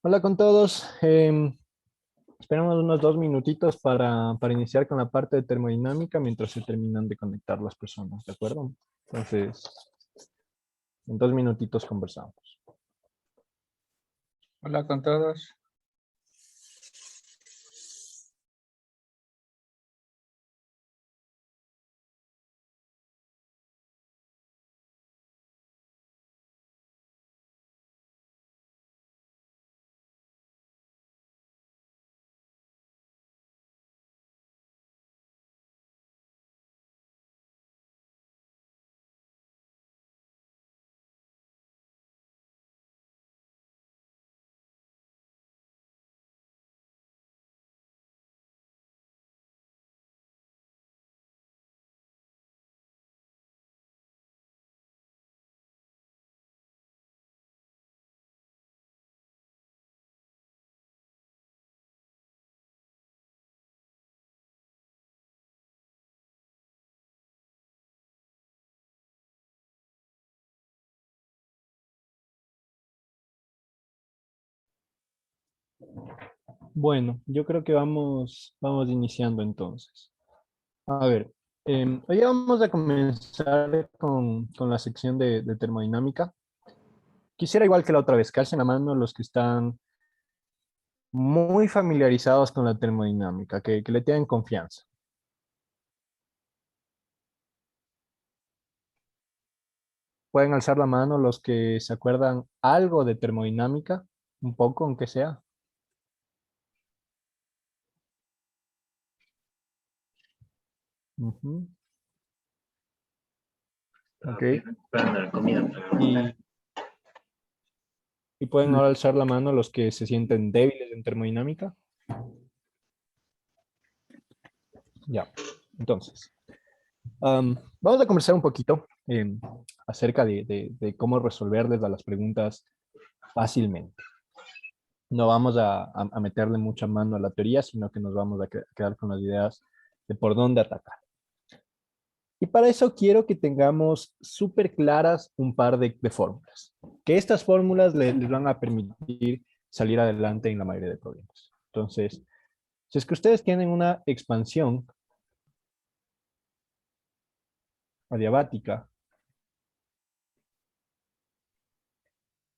Hola con todos. Esperamos unos 2 minutitos para iniciar con la parte de termodinámica mientras se terminan de conectar las personas, ¿de acuerdo? Entonces, en 2 minutitos conversamos. Hola con todos. Bueno, yo creo que vamos iniciando entonces. A ver, hoy vamos a comenzar con la sección de termodinámica. Quisiera igual que la otra vez, que alcen la mano los que están muy familiarizados con la termodinámica, que le tengan confianza. Pueden alzar la mano los que se acuerdan algo de termodinámica, un poco, aunque sea. Ujú. Ok. Esperando la comida. Y, y pueden ahora alzar la mano los que se sienten débiles en termodinámica. Ya. Entonces, vamos a conversar un poquito acerca de cómo resolverles a las preguntas fácilmente. No vamos a meterle mucha mano a la teoría, sino que nos vamos a quedar con las ideas de por dónde atacar. Y para eso quiero que tengamos súper claras un par de fórmulas, que estas fórmulas les van a permitir salir adelante en la mayoría de problemas. Entonces, si es que ustedes tienen una expansión adiabática,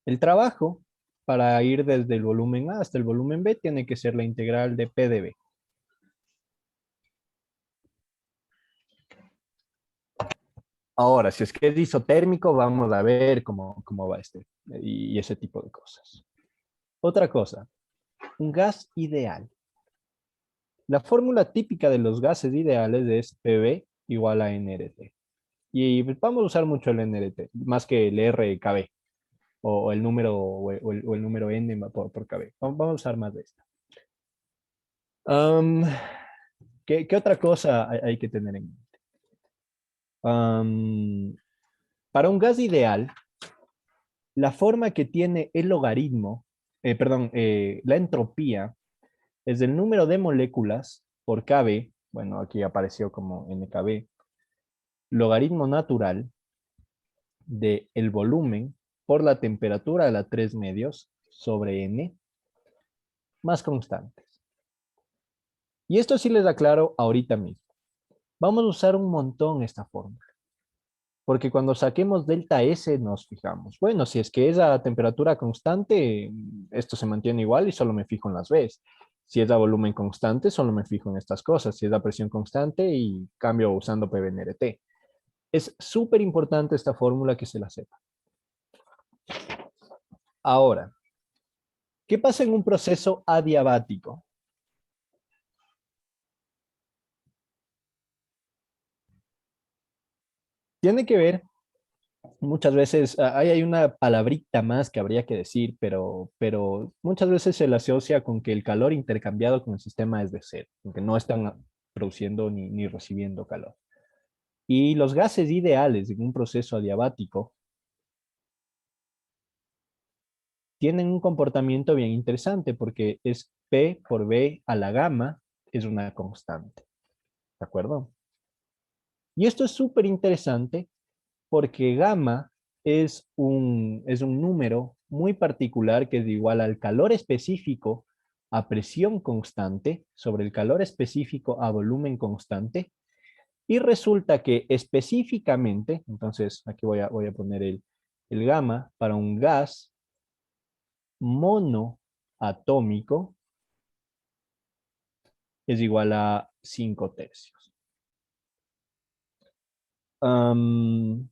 el trabajo para ir desde el volumen A hasta el volumen B tiene que ser la integral de P de B. Ahora, si es que es isotérmico, vamos a ver cómo va y ese tipo de cosas. Otra cosa, un gas ideal. La fórmula típica de los gases ideales es PV igual a NRT. Y vamos a usar mucho el NRT, más que el RKB, o el número, o el número N por KB. Vamos a usar más de esto. Um, ¿qué otra cosa hay que tener en mente? Para un gas ideal, la forma que tiene el logaritmo, perdón, la entropía, es el número de moléculas por KB, bueno, aquí apareció como NKB, logaritmo natural de el volumen por la temperatura de la 3 medios sobre N más constantes. Y esto sí les aclaro ahorita mismo. Vamos a usar un montón esta fórmula. Porque cuando saquemos delta S nos fijamos. Bueno, si es que es a temperatura constante, esto se mantiene igual y solo me fijo en las Bs. Si es a volumen constante, solo me fijo en estas cosas. Si es a presión constante y cambio usando PV/NRT. Es súper importante esta fórmula que se la sepa. Ahora, ¿qué pasa en un proceso adiabático? Tiene que ver, muchas veces, ahí hay una palabrita más que habría que decir, pero muchas veces se le asocia con que el calor intercambiado con el sistema es de cero, porque no están produciendo ni recibiendo calor. Y los gases ideales en un proceso adiabático tienen un comportamiento bien interesante porque es P por B a la gamma, es una constante. ¿De acuerdo? Y esto es súper interesante porque gamma es un número muy particular que es igual al calor específico a presión constante sobre el calor específico a volumen constante. Y resulta que específicamente, entonces aquí voy a poner el gamma para un gas monoatómico es igual a 5 tercios. Am,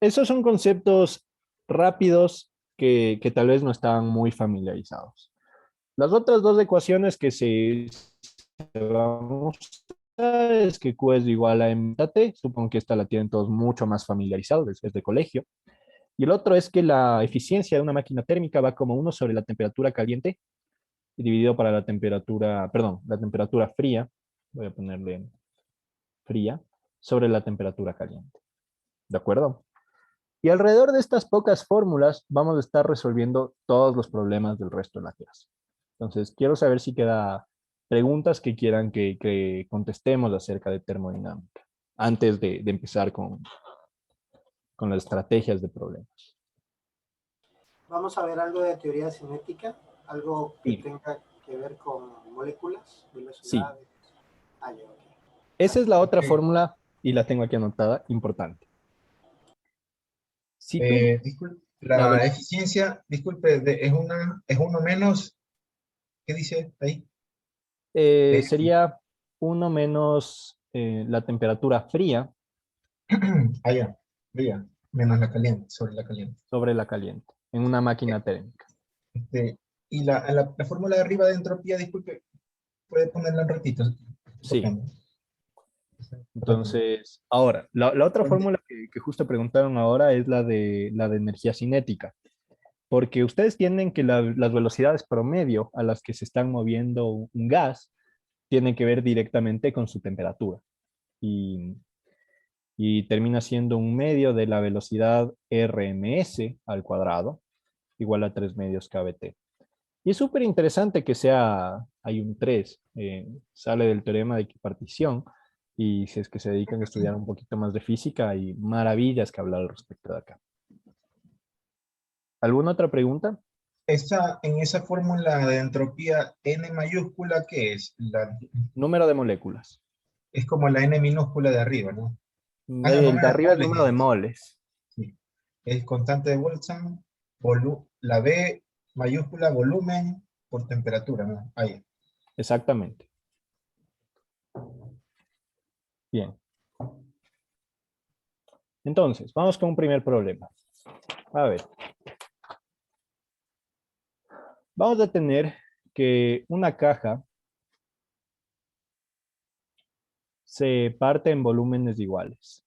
Esos son conceptos rápidos que tal vez no están muy familiarizados. Las otras dos ecuaciones que se van a usar es que Q es igual a MT, supongo que esta la tienen todos mucho más familiarizados, es de colegio. Y el otro es que la eficiencia de una máquina térmica va como 1 sobre la temperatura caliente dividido para la temperatura, perdón, la temperatura fría, voy a ponerle fría, sobre la temperatura caliente. ¿De acuerdo? Y alrededor de estas pocas fórmulas vamos a estar resolviendo todos los problemas del resto de la clase. Entonces, quiero saber si queda preguntas que quieran que contestemos acerca de termodinámica, antes de empezar con las estrategias de problemas. Vamos a ver algo de teoría cinética, algo que Sí, tenga que ver con moléculas, sí. velocidades. Ah, ya, ok. Esa es la Dale. otra Ok. fórmula y la tengo aquí anotada, importante. Si tú, Disculpe, a la ver, eficiencia, disculpe, es uno menos, ¿qué dice ahí? De- sería 1 menos la temperatura fría allá, fría, menos la caliente, sobre la caliente. sobre la caliente en una máquina térmica. Este, y la fórmula de arriba de entropía, disculpe, puede ponerla un ratito, por Sí. favor. Rápido. Entonces, ahora, la otra fórmula que justo preguntaron ahora es la de energía cinética, porque ustedes tienen que las velocidades promedio a las que se están moviendo un gas tienen que ver directamente con su temperatura y, y termina siendo un medio de la velocidad RMS al cuadrado igual a 3 medios kBt. Y es súper interesante que hay un 3, sale del teorema de equipartición, y si es que se dedican a estudiar un poquito más de física, hay maravillas que hablar al respecto de acá. ¿Alguna otra pregunta? En esa fórmula de entropía, N mayúscula, ¿qué es? Número de moléculas. Es como la N minúscula de arriba, ¿no? Ah, no, El de número de arriba es moles número de es. moles. Sí. Es constante de Boltzmann, la B mayúscula, volumen por temperatura, ¿no? Ahí. Exactamente. Bien. Entonces, vamos con un primer problema. A ver, vamos a tener que una caja se parte en volúmenes iguales.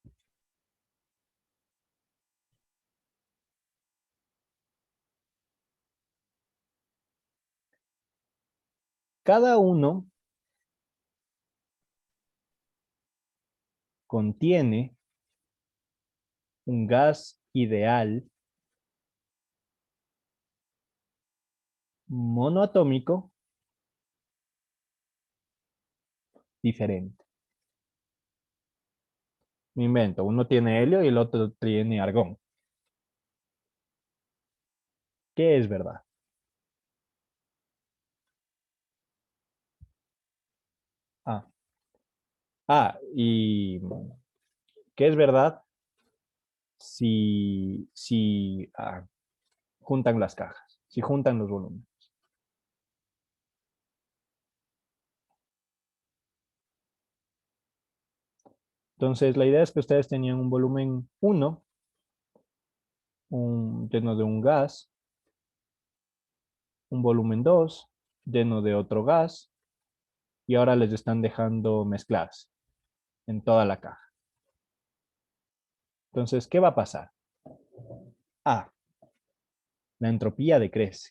Cada uno contiene un gas ideal monoatómico diferente. Me invento, uno tiene helio y el otro tiene argón. ¿Qué es verdad? Ah, y ¿qué es verdad si juntan las cajas, si juntan los volúmenes? Entonces, la idea es que ustedes tenían un volumen 1, lleno de un gas, un volumen 2, lleno de otro gas, y ahora les están dejando mezclarse en toda la caja. Entonces, ¿qué va a pasar? A, la entropía decrece.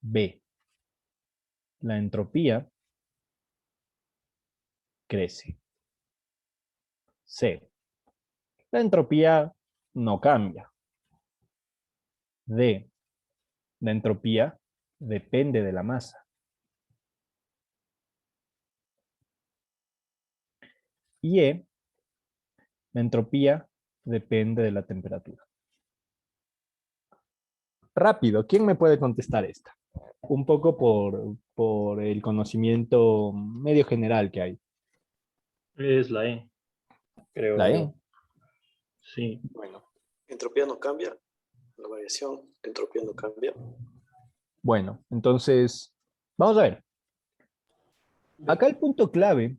B, la entropía crece. C, la entropía no cambia. D, la entropía depende de la masa. Y E, la entropía depende de la temperatura. Rápido, ¿quién me puede contestar esta? Un poco por el conocimiento medio general que hay. Es la E, creo La yo. E. Sí. Bueno, entropía no cambia, la variación, entropía no cambia. Bueno, entonces, vamos a ver. Acá el punto clave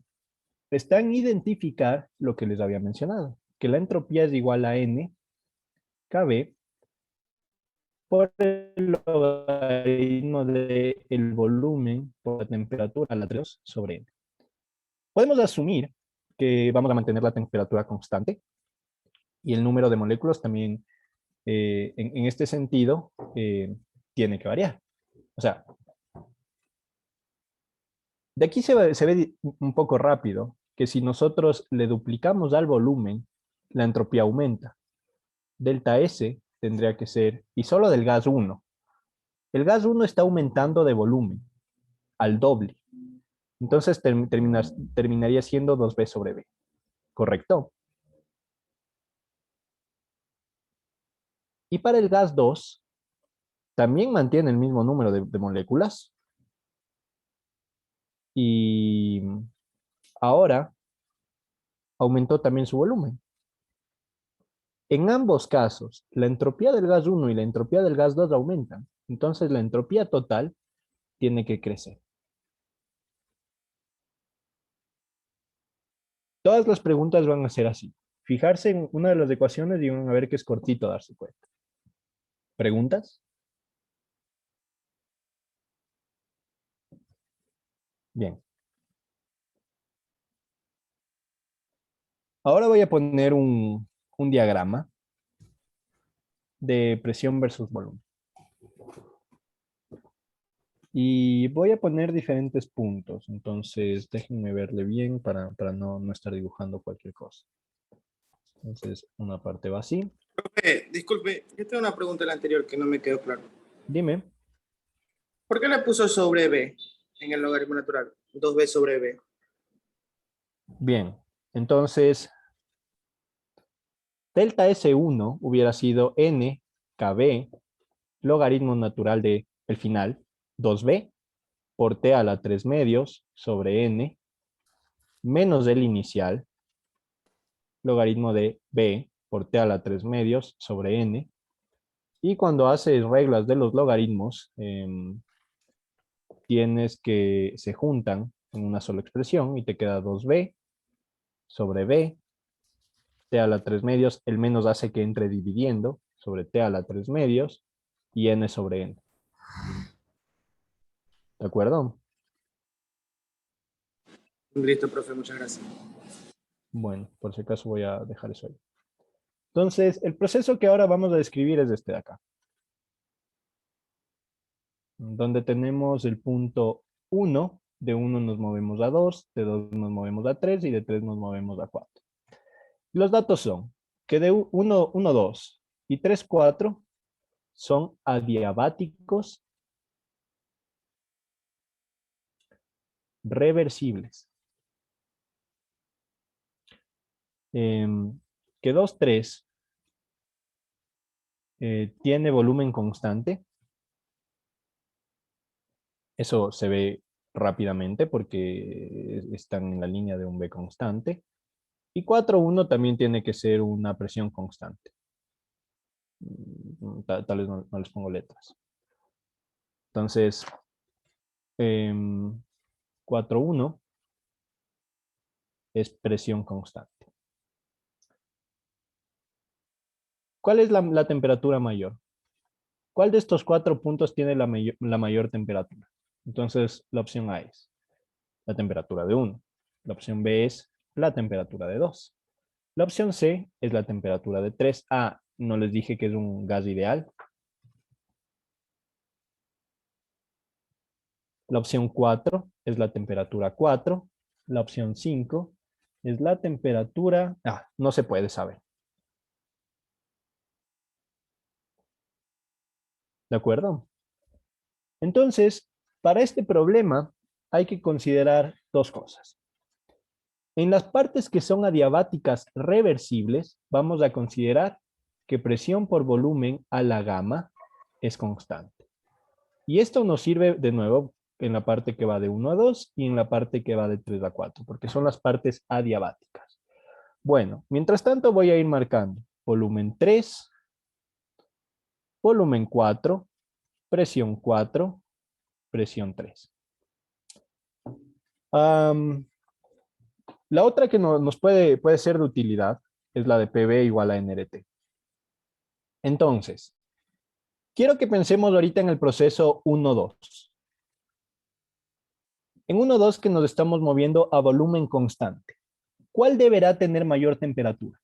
está en identificar lo que les había mencionado, que la entropía es igual a N KB por el logaritmo del volumen por la temperatura a la 3 sobre N. Podemos asumir que vamos a mantener la temperatura constante y el número de moléculas también, en este sentido, tiene que variar. O sea, de aquí se ve un poco rápido que si nosotros le duplicamos al volumen, la entropía aumenta. Delta S tendría que ser, y solo del gas 1. El gas 1 está aumentando de volumen al doble. Entonces terminaría siendo 2B sobre B. ¿Correcto? Y para el gas 2, también mantiene el mismo número de moléculas. Y ahora aumentó también su volumen. En ambos casos, la entropía del gas 1 y la entropía del gas 2 aumentan. Entonces la entropía total tiene que crecer. Todas las preguntas van a ser así. Fijarse en una de las ecuaciones y van a ver que es cortito darse cuenta. ¿Preguntas? Bien. Ahora voy a poner un diagrama de presión versus volumen. Y voy a poner diferentes puntos. Entonces, déjenme verle bien para no estar dibujando cualquier cosa. Entonces, una parte va así. Profe, disculpe, yo tengo una pregunta en la anterior que no me quedó claro. Dime. ¿Por qué le puso sobre B en el logaritmo natural? 2B sobre B. Bien. Entonces, delta S1 hubiera sido N KB, logaritmo natural de el final, 2B, por T a la 3 medios sobre N, menos el inicial, logaritmo de B por T a la 3 medios sobre N. Y cuando haces reglas de los logaritmos, tienes que se juntan en una sola expresión y te queda 2B sobre B, T a la 3 medios, el menos hace que entre dividiendo sobre T a la 3 medios y N sobre N. ¿De acuerdo? Listo, profe, muchas gracias. Bueno, por si acaso voy a dejar eso ahí. Entonces, el proceso que ahora vamos a describir es este de acá. Donde tenemos el punto 1, de 1 nos movemos a 2, de 2 nos movemos a 3 y de 3 nos movemos a 4. Los datos son que de 1, 2 y 3, 4 son adiabáticos reversibles. Que 2, 3 tiene volumen constante. Eso se ve rápidamente porque están en la línea de un B constante. Y 4, 1 también tiene que ser una presión constante. Tal vez no les pongo letras. Entonces, 4, 1 es presión constante. ¿Cuál es la temperatura mayor? ¿Cuál de estos 4 puntos tiene la mayor temperatura? Entonces, la opción A es la temperatura de 1. La opción B es la temperatura de 2. La opción C es la temperatura de 3. Ah, no les dije que es un gas ideal. La opción 4 es la temperatura 4. La opción 5 es la temperatura... Ah, no se puede saber. ¿De acuerdo? Entonces, para este problema hay que considerar dos cosas. En las partes que son adiabáticas reversibles, vamos a considerar que presión por volumen a la gamma es constante. Y esto nos sirve de nuevo en la parte que va de 1 a 2 y en la parte que va de 3 a 4, porque son las partes adiabáticas. Bueno, mientras tanto voy a ir marcando volumen 3, volumen 4, presión 4, presión 3. La otra que nos puede ser de utilidad es la de PV igual a NRT. Entonces, quiero que pensemos ahorita en el proceso 1-2. En 1-2 que nos estamos moviendo a volumen constante. ¿Cuál deberá tener mayor temperatura?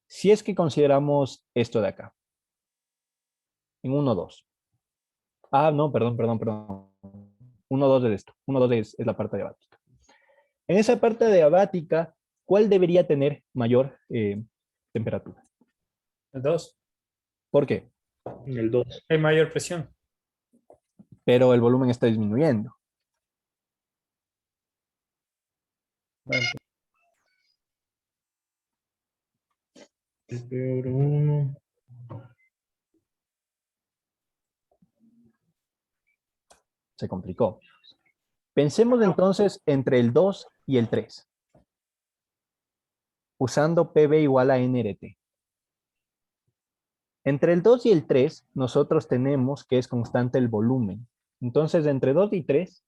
Si es que consideramos esto de acá. En 1-2. Ah, no, perdón. 1-2 es esto. 1-2 es la parte adiabática. En esa parte adiabática, ¿cuál debería tener mayor temperatura? El 2. ¿Por qué? El 2. Hay mayor presión. Pero el volumen está disminuyendo. Peor 1. Se complicó. Pensemos entonces entre el 2 y el 3. Usando PV igual a NRT. Entre el 2 y el 3, nosotros tenemos que es constante el volumen. Entonces, entre 2 y 3,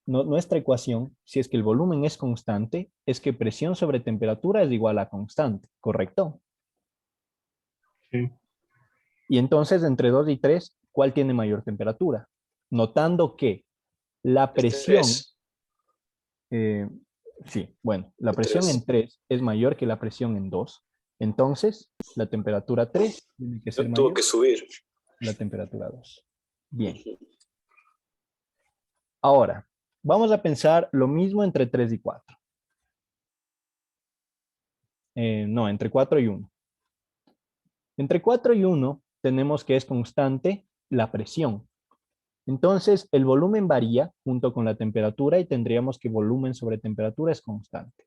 nuestra ecuación, si es que el volumen es constante, es que presión sobre temperatura es igual a constante, ¿correcto? Sí. Y entonces, entre 2 y 3, ¿cuál tiene mayor temperatura? Notando que la presión... sí, bueno, la presión en 3 es mayor que la presión en 2. Entonces, la temperatura 3 tiene que ser Tuvo mayor que subir. que la temperatura 2. Bien. Ahora, vamos a pensar lo mismo entre 3 y 4. No, entre 4 y 1. Entre 4 y 1 tenemos que es constante la presión. Entonces, el volumen varía junto con la temperatura y tendríamos que volumen sobre temperatura es constante.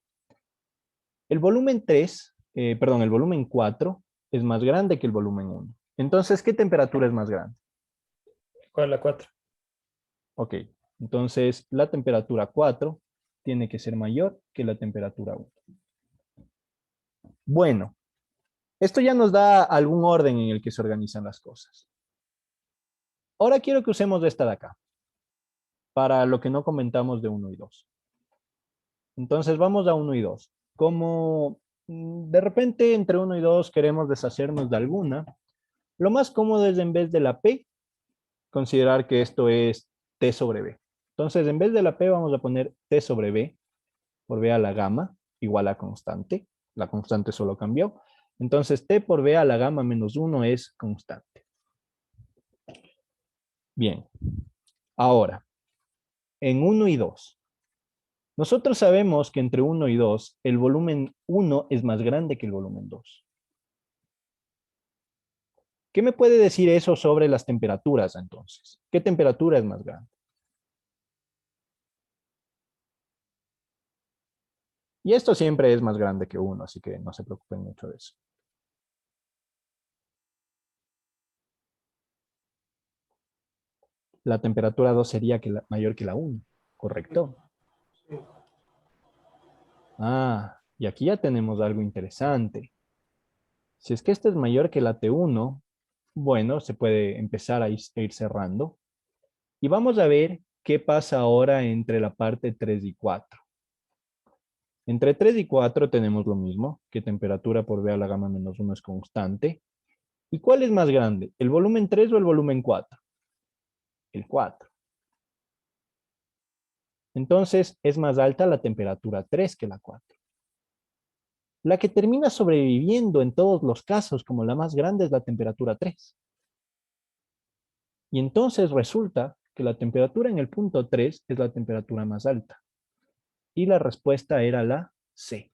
El volumen 3, el volumen 4 es más grande que el volumen 1. Entonces, ¿qué temperatura es más grande? ¿Cuál es la 4? Ok, entonces la temperatura 4 tiene que ser mayor que la temperatura 1. Bueno, esto ya nos da algún orden en el que se organizan las cosas. Ahora quiero que usemos esta de acá, para lo que no comentamos de 1 y 2. Entonces vamos a 1 y 2. Como de repente entre 1 y 2 queremos deshacernos de alguna, lo más cómodo es en vez de la P, considerar que esto es T sobre B. Entonces en vez de la P vamos a poner T sobre B, por B a la gamma, igual a constante. La constante solo cambió. Entonces T por B a la gamma menos 1 es constante. Bien. Ahora, en 1 y 2. Nosotros sabemos que entre 1 y 2, el volumen 1 es más grande que el volumen 2. ¿Qué me puede decir eso sobre las temperaturas entonces? ¿Qué temperatura es más grande? Y esto siempre es más grande que 1, así que no se preocupen mucho de eso. La temperatura 2 sería mayor que la 1, ¿correcto? Ah, y aquí ya tenemos algo interesante. Si es que esta es mayor que la T1, bueno, se puede empezar a ir cerrando. Y vamos a ver qué pasa ahora entre la parte 3 y 4. Entre 3 y 4 tenemos lo mismo, que temperatura por B a la gamma menos 1 es constante. ¿Y cuál es más grande? ¿El volumen 3 o el volumen 4? El 4. Entonces es más alta la temperatura 3 que la 4. La que termina sobreviviendo en todos los casos como la más grande es la temperatura 3. Y entonces resulta que la temperatura en el punto 3 es la temperatura más alta. Y la respuesta era la C.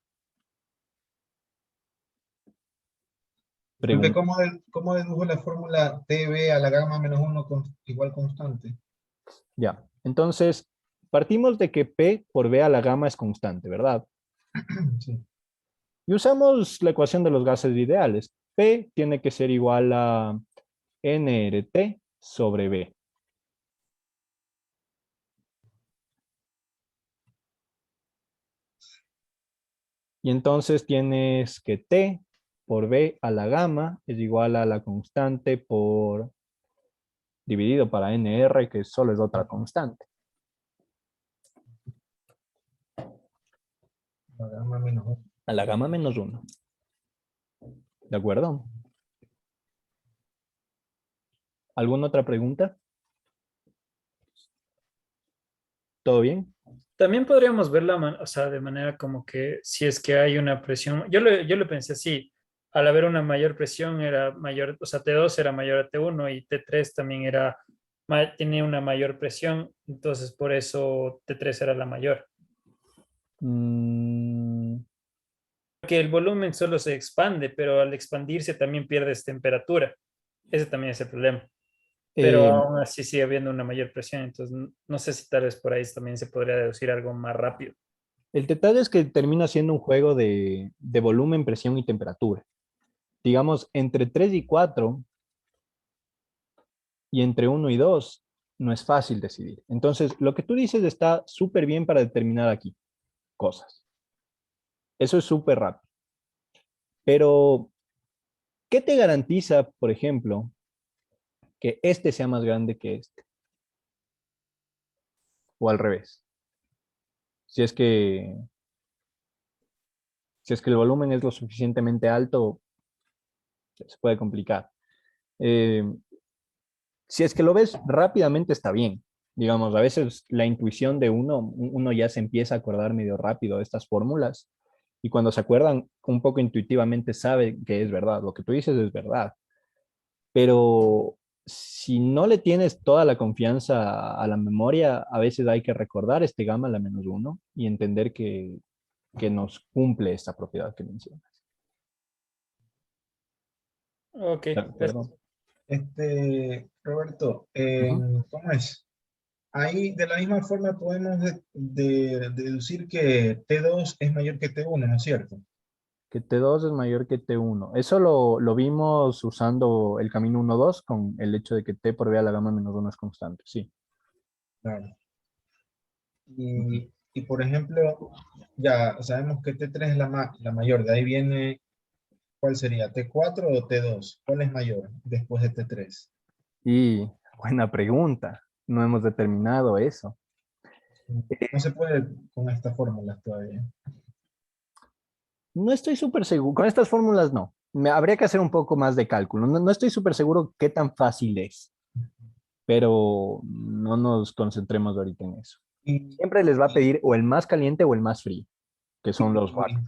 Disculpe, Pregunta. ¿cómo dedujo la fórmula TB a la gamma menos 1 igual constante? Ya, entonces Partimos de que P por B a la gamma es constante, ¿verdad? Sí. Y usamos la ecuación de los gases ideales. P tiene que ser igual a nRT sobre B. Y entonces tienes que T por B a la gamma es igual a la constante por dividido para NR, que solo es otra constante. La gamma menos 1. A la gamma menos 1. ¿De acuerdo? ¿Alguna otra pregunta? ¿Todo bien? También podríamos verla, o sea, de manera como que si es que hay una presión, yo lo pensé así, al haber una mayor presión era mayor, o sea, T2 era mayor a T1 y T3 también era, tenía una mayor presión, entonces por eso T3 era la mayor. Mm, Porque el volumen solo se expande, pero al expandirse también pierdes temperatura. Ese también es el problema. Pero eh, aún así sigue habiendo una mayor presión, entonces no sé si tal vez por ahí también se podría deducir algo más rápido. el detalle es que termina siendo un juego de volumen, presión y temperatura. Digamos, entre 3 y 4 y entre 1 y 2 no es fácil decidir. Entonces, lo que tú dices está súper bien para determinar aquí cosas. Eso es súper rápido. Pero, ¿qué te garantiza, por ejemplo, que este sea más grande que este? O al revés. Si es que, si es que el volumen es lo suficientemente alto, se puede complicar. Eh, si es que lo ves rápidamente, está bien. Digamos, a veces la intuición de uno ya se empieza a acordar medio rápido de estas fórmulas y cuando se acuerdan un poco intuitivamente sabe que es verdad. Lo que tú dices es verdad. Pero si no le tienes toda la confianza a la memoria, a veces hay que recordar este gamma a la menos uno y entender que nos cumple esta propiedad que mencionas. Ok, ¿De acuerdo? gracias. Roberto, Ujú. ¿cómo es? Ahí de la misma forma podemos deducir que T2 es mayor que T1, ¿no es cierto? Que T2 es mayor que T1. Eso lo vimos usando el camino 1-2 con el hecho de que T por B a la gamma menos 1 es constante. Sí. Claro. Ujú. Y por ejemplo, ya sabemos que T3 es la mayor, de ahí viene, ¿cuál sería? ¿T4 o T2? ¿Cuál es mayor después de T3? Y buena pregunta. No hemos determinado eso. No se puede con estas fórmulas todavía. No estoy súper seguro. Con estas fórmulas no. Habría que hacer un poco más de cálculo. No estoy súper seguro qué tan fácil es, pero no nos concentremos ahorita en eso. Y, Siempre les va a y, pedir o el más caliente o el más frío, que son los y, rápidos.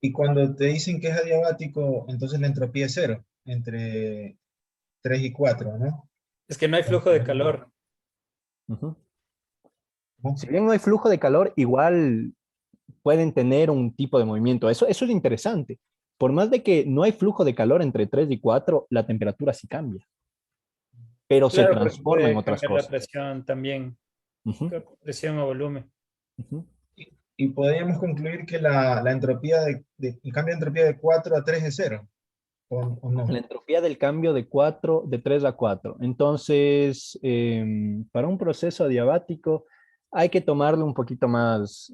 y cuando te dicen que es adiabático, entonces la entropía es cero, entre 3 y 4, ¿no? Es que no hay flujo de calor. Ujú. ¿No? Si bien no hay flujo de calor, igual pueden tener un tipo de movimiento. Eso es interesante. Por más de que no hay flujo de calor entre 3 y 4, la temperatura sí cambia, pero se Claro, porque transforma en puede otras cambiar la cosas. presión también, Ujú, presión o volumen. ujú. Y podríamos concluir que la entropía el cambio de entropía de 4 a 3 es cero, o La no. entropía del cambio de 3 a 4. Entonces, para un proceso adiabático hay que tomarlo un poquito más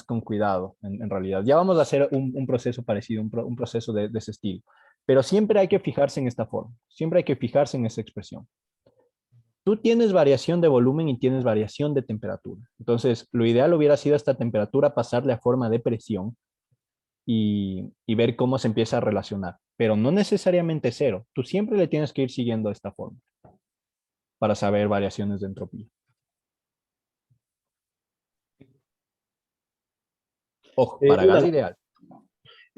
con cuidado, en realidad. Ya vamos a hacer un proceso parecido, un proceso de ese estilo. Pero siempre hay que fijarse en esta forma, siempre hay que fijarse en esa expresión. Tú tienes variación de volumen y tienes variación de temperatura. Entonces, lo ideal hubiera sido esta temperatura pasarle a forma de presión y ver cómo se empieza a relacionar. Pero no necesariamente cero. Tú siempre le tienes que ir siguiendo esta forma para saber variaciones de entropía. Ojo, Eh, para gas una, ideal.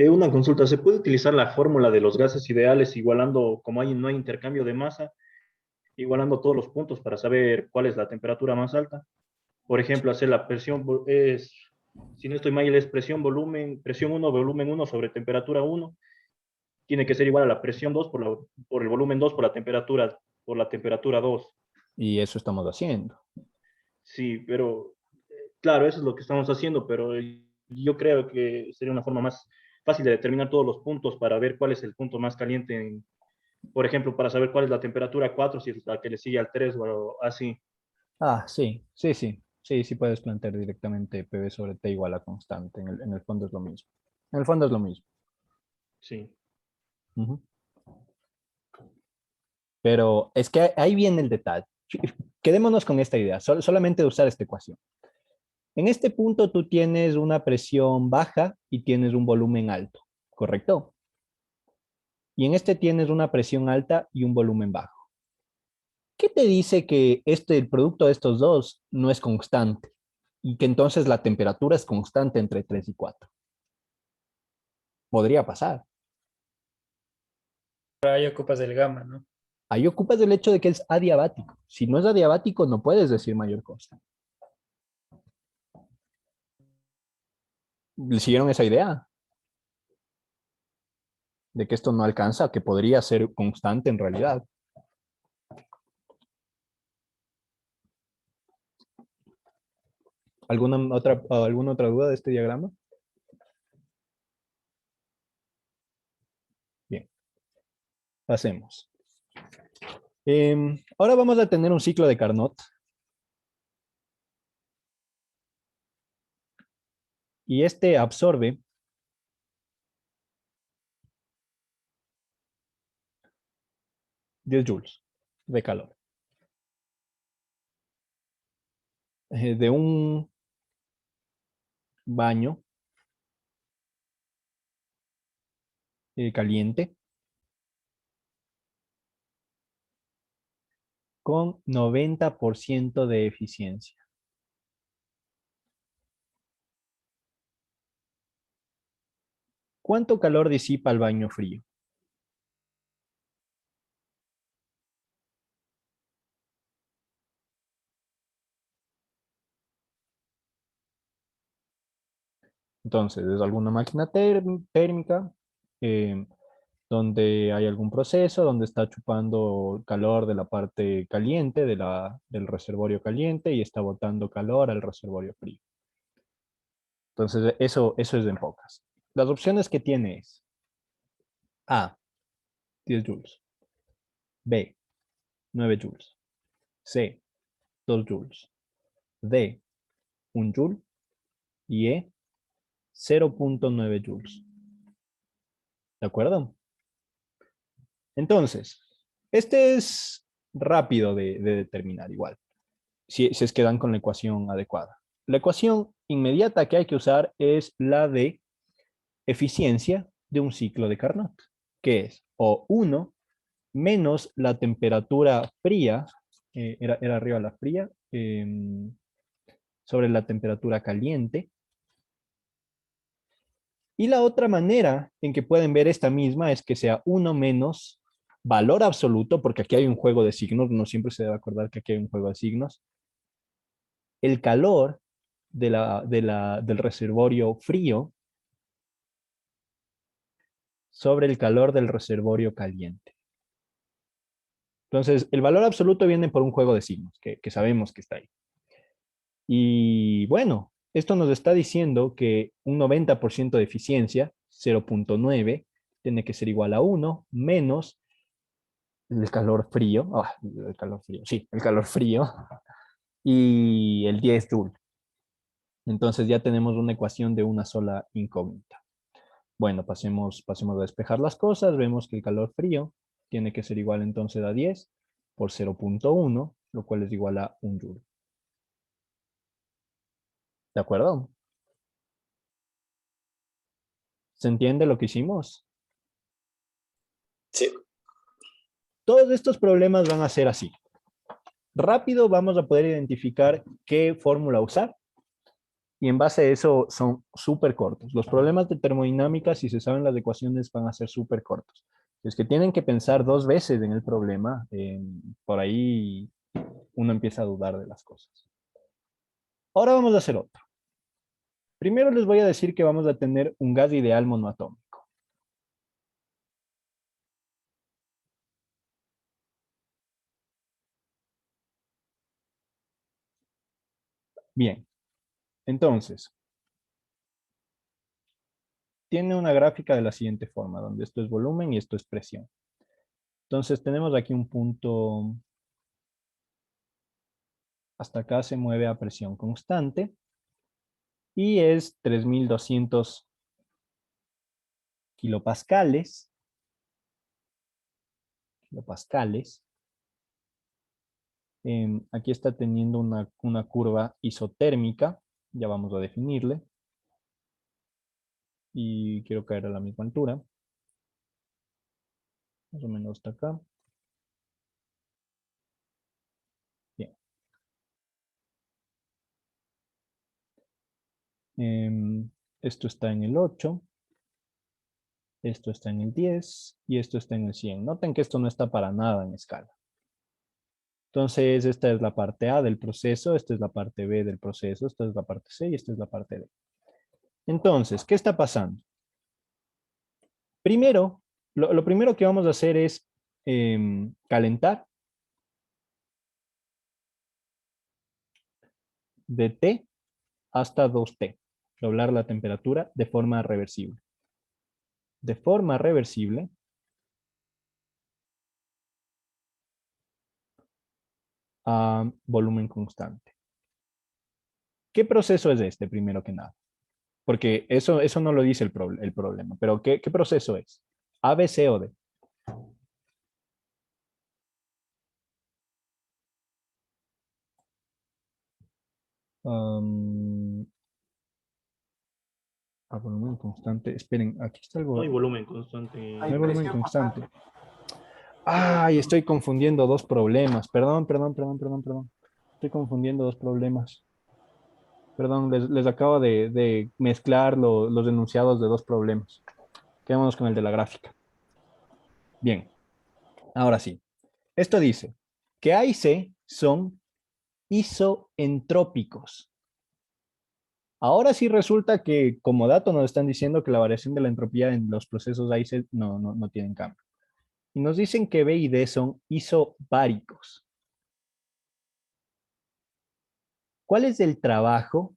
una consulta, ¿se puede utilizar la fórmula de los gases ideales igualando, como no hay intercambio de masa, igualando todos los puntos para saber cuál es la temperatura más alta? Por ejemplo, hacer la presión, si no estoy mal, es presión uno volumen uno sobre temperatura uno tiene que ser igual a la presión 2 por el volumen 2 por la temperatura 2. Y eso estamos haciendo. Sí, pero claro, eso es lo que estamos haciendo, pero yo creo que sería una forma más fácil de determinar todos los puntos para ver cuál es el punto más caliente, por ejemplo, para saber cuál es la temperatura 4 si es la que le sigue al 3 o así. Ah, sí, sí, sí. Sí, sí puedes plantear directamente PV sobre T igual a constante. En el fondo es lo mismo. En el fondo es lo mismo. Sí. Ujú. Pero es que ahí viene el detalle. Quedémonos con esta idea, solamente de usar esta ecuación. En este punto tú tienes una presión baja y tienes un volumen alto, ¿correcto? Y en este tienes una presión alta y un volumen bajo. ¿Qué te dice que el producto de estos dos no es constante y que entonces la temperatura es constante entre 3 y 4? Podría pasar. Pero ahí ocupas el gamma, ¿no? Ahí ocupas el hecho de que es adiabático. Si no es adiabático, no puedes decir mayor cosa. ¿Le siguieron esa idea? De que esto no alcanza, que podría ser constante en realidad. ¿Alguna otra duda de este diagrama? Bien, pasemos. Ahora vamos a tener un ciclo de Carnot. Y este absorbe $10 de calor. De un baño caliente con 90% de eficiencia. ¿Cuánto calor disipa el baño frío? Entonces, es alguna máquina térmica eh, donde hay algún proceso, donde está chupando calor de la parte caliente, del reservorio caliente, y está botando calor al reservorio frío. Entonces, eso es en pocas. Las opciones que tiene es A, 10 joules, B, 9 joules, C, 2 joules, D, 1 joule y E, 0.9 joules. ¿De acuerdo? Entonces, este es rápido de determinar igual, si es que dan con la ecuación adecuada. La ecuación inmediata que hay que usar es la de eficiencia de un ciclo de Carnot, que es O1 menos la temperatura fría, era arriba la fría, sobre la temperatura caliente. Y la otra manera en que pueden ver esta misma es que sea 1 menos valor absoluto, porque aquí hay un juego de signos, no siempre se debe acordar que aquí hay un juego de signos, el calor del reservorio frío sobre el calor del reservorio caliente. Entonces, el valor absoluto viene por un juego de signos, que sabemos que está ahí. Y bueno, esto nos está diciendo que un 90% de eficiencia, 0.9, tiene que ser igual a 1 menos el calor frío, el calor frío, sí, el calor frío, y el 10 joule. Entonces ya tenemos una ecuación de una sola incógnita. Bueno, pasemos a despejar las cosas. Vemos que el calor frío tiene que ser igual entonces a 10 por 0.1, lo cual es igual a 1 joule. ¿De acuerdo? ¿Se entiende lo que hicimos? Sí, Todos estos problemas van a ser así. Rápido vamos a poder identificar qué fórmula usar y en base a eso son súper cortos. Los problemas de termodinámica, si se saben las ecuaciones, van a ser súper cortos. Es que tienen que pensar dos veces en el problema, por ahí uno empieza a dudar de las cosas. Ahora vamos a hacer otro. Primero les voy a decir que vamos a tener un gas ideal monoatómico. Bien, entonces, tiene una gráfica de la siguiente forma, donde esto es volumen y esto es presión. Entonces, tenemos aquí un punto, hasta acá se mueve a presión constante, y es 3200 kilopascales. Aquí está teniendo una curva isotérmica, ya vamos a definirle. Y quiero caer a la misma altura. Más o menos hasta acá. Bien. Esto está en el 8. Esto está en el 10 y esto está en el 100. Noten que esto no está para nada en escala. Entonces, esta es la parte A del proceso, esta es la parte B del proceso, esta es la parte C y esta es la parte D. Entonces, ¿qué está pasando? Primero, lo primero que vamos a hacer es calentar de T hasta 2T. Doblar la temperatura de forma reversible. De forma reversible, a volumen constante. ¿Qué proceso es este, primero que nada? Porque eso no lo dice el problema, pero ¿qué proceso es? ¿A, B, C o D? A volumen constante. Esperen, aquí está algo. No hay volumen constante. No hay volumen presión constante. Ay, estoy confundiendo dos problemas. Perdón. Estoy confundiendo dos problemas. Perdón, les acabo de mezclar los enunciados de dos problemas. Quedémonos con el de la gráfica. Bien, ahora sí. Esto dice que A y C son isoentrópicos. Ahora sí resulta que como dato nos están diciendo que la variación de la entropía en los procesos A y C no tienen cambio. Y nos dicen que B y D son isobáricos. ¿Cuál es el trabajo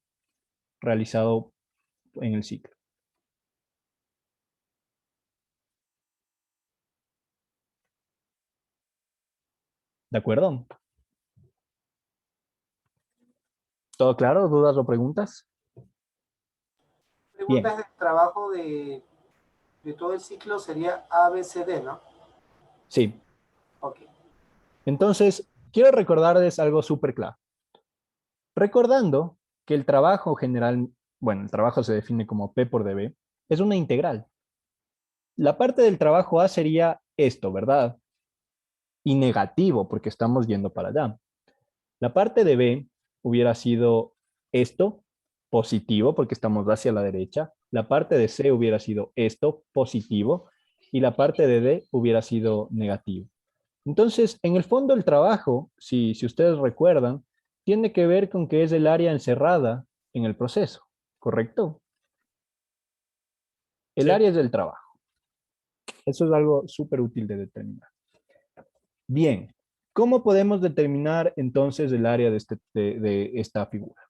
realizado en el ciclo? ¿De acuerdo? ¿Todo claro? ¿Dudas o preguntas? Preguntas del trabajo de todo el ciclo sería ABCD, ¿no? Sí. Ok. Entonces, quiero recordarles algo súper claro. Recordando que el trabajo general, bueno, el trabajo se define como P por dB, es una integral. La parte del trabajo A sería esto, ¿verdad? Y negativo, porque estamos yendo para allá. La parte de B hubiera sido esto, positivo, porque estamos hacia la derecha. La parte de C hubiera sido esto, positivo. Y la parte de D hubiera sido negativo. Entonces, en el fondo el trabajo, si ustedes recuerdan, tiene que ver con que es el área encerrada en el proceso, ¿correcto? El Sí. área es del trabajo. Eso es algo súper útil de determinar. Bien, ¿cómo podemos determinar entonces el área de esta figura?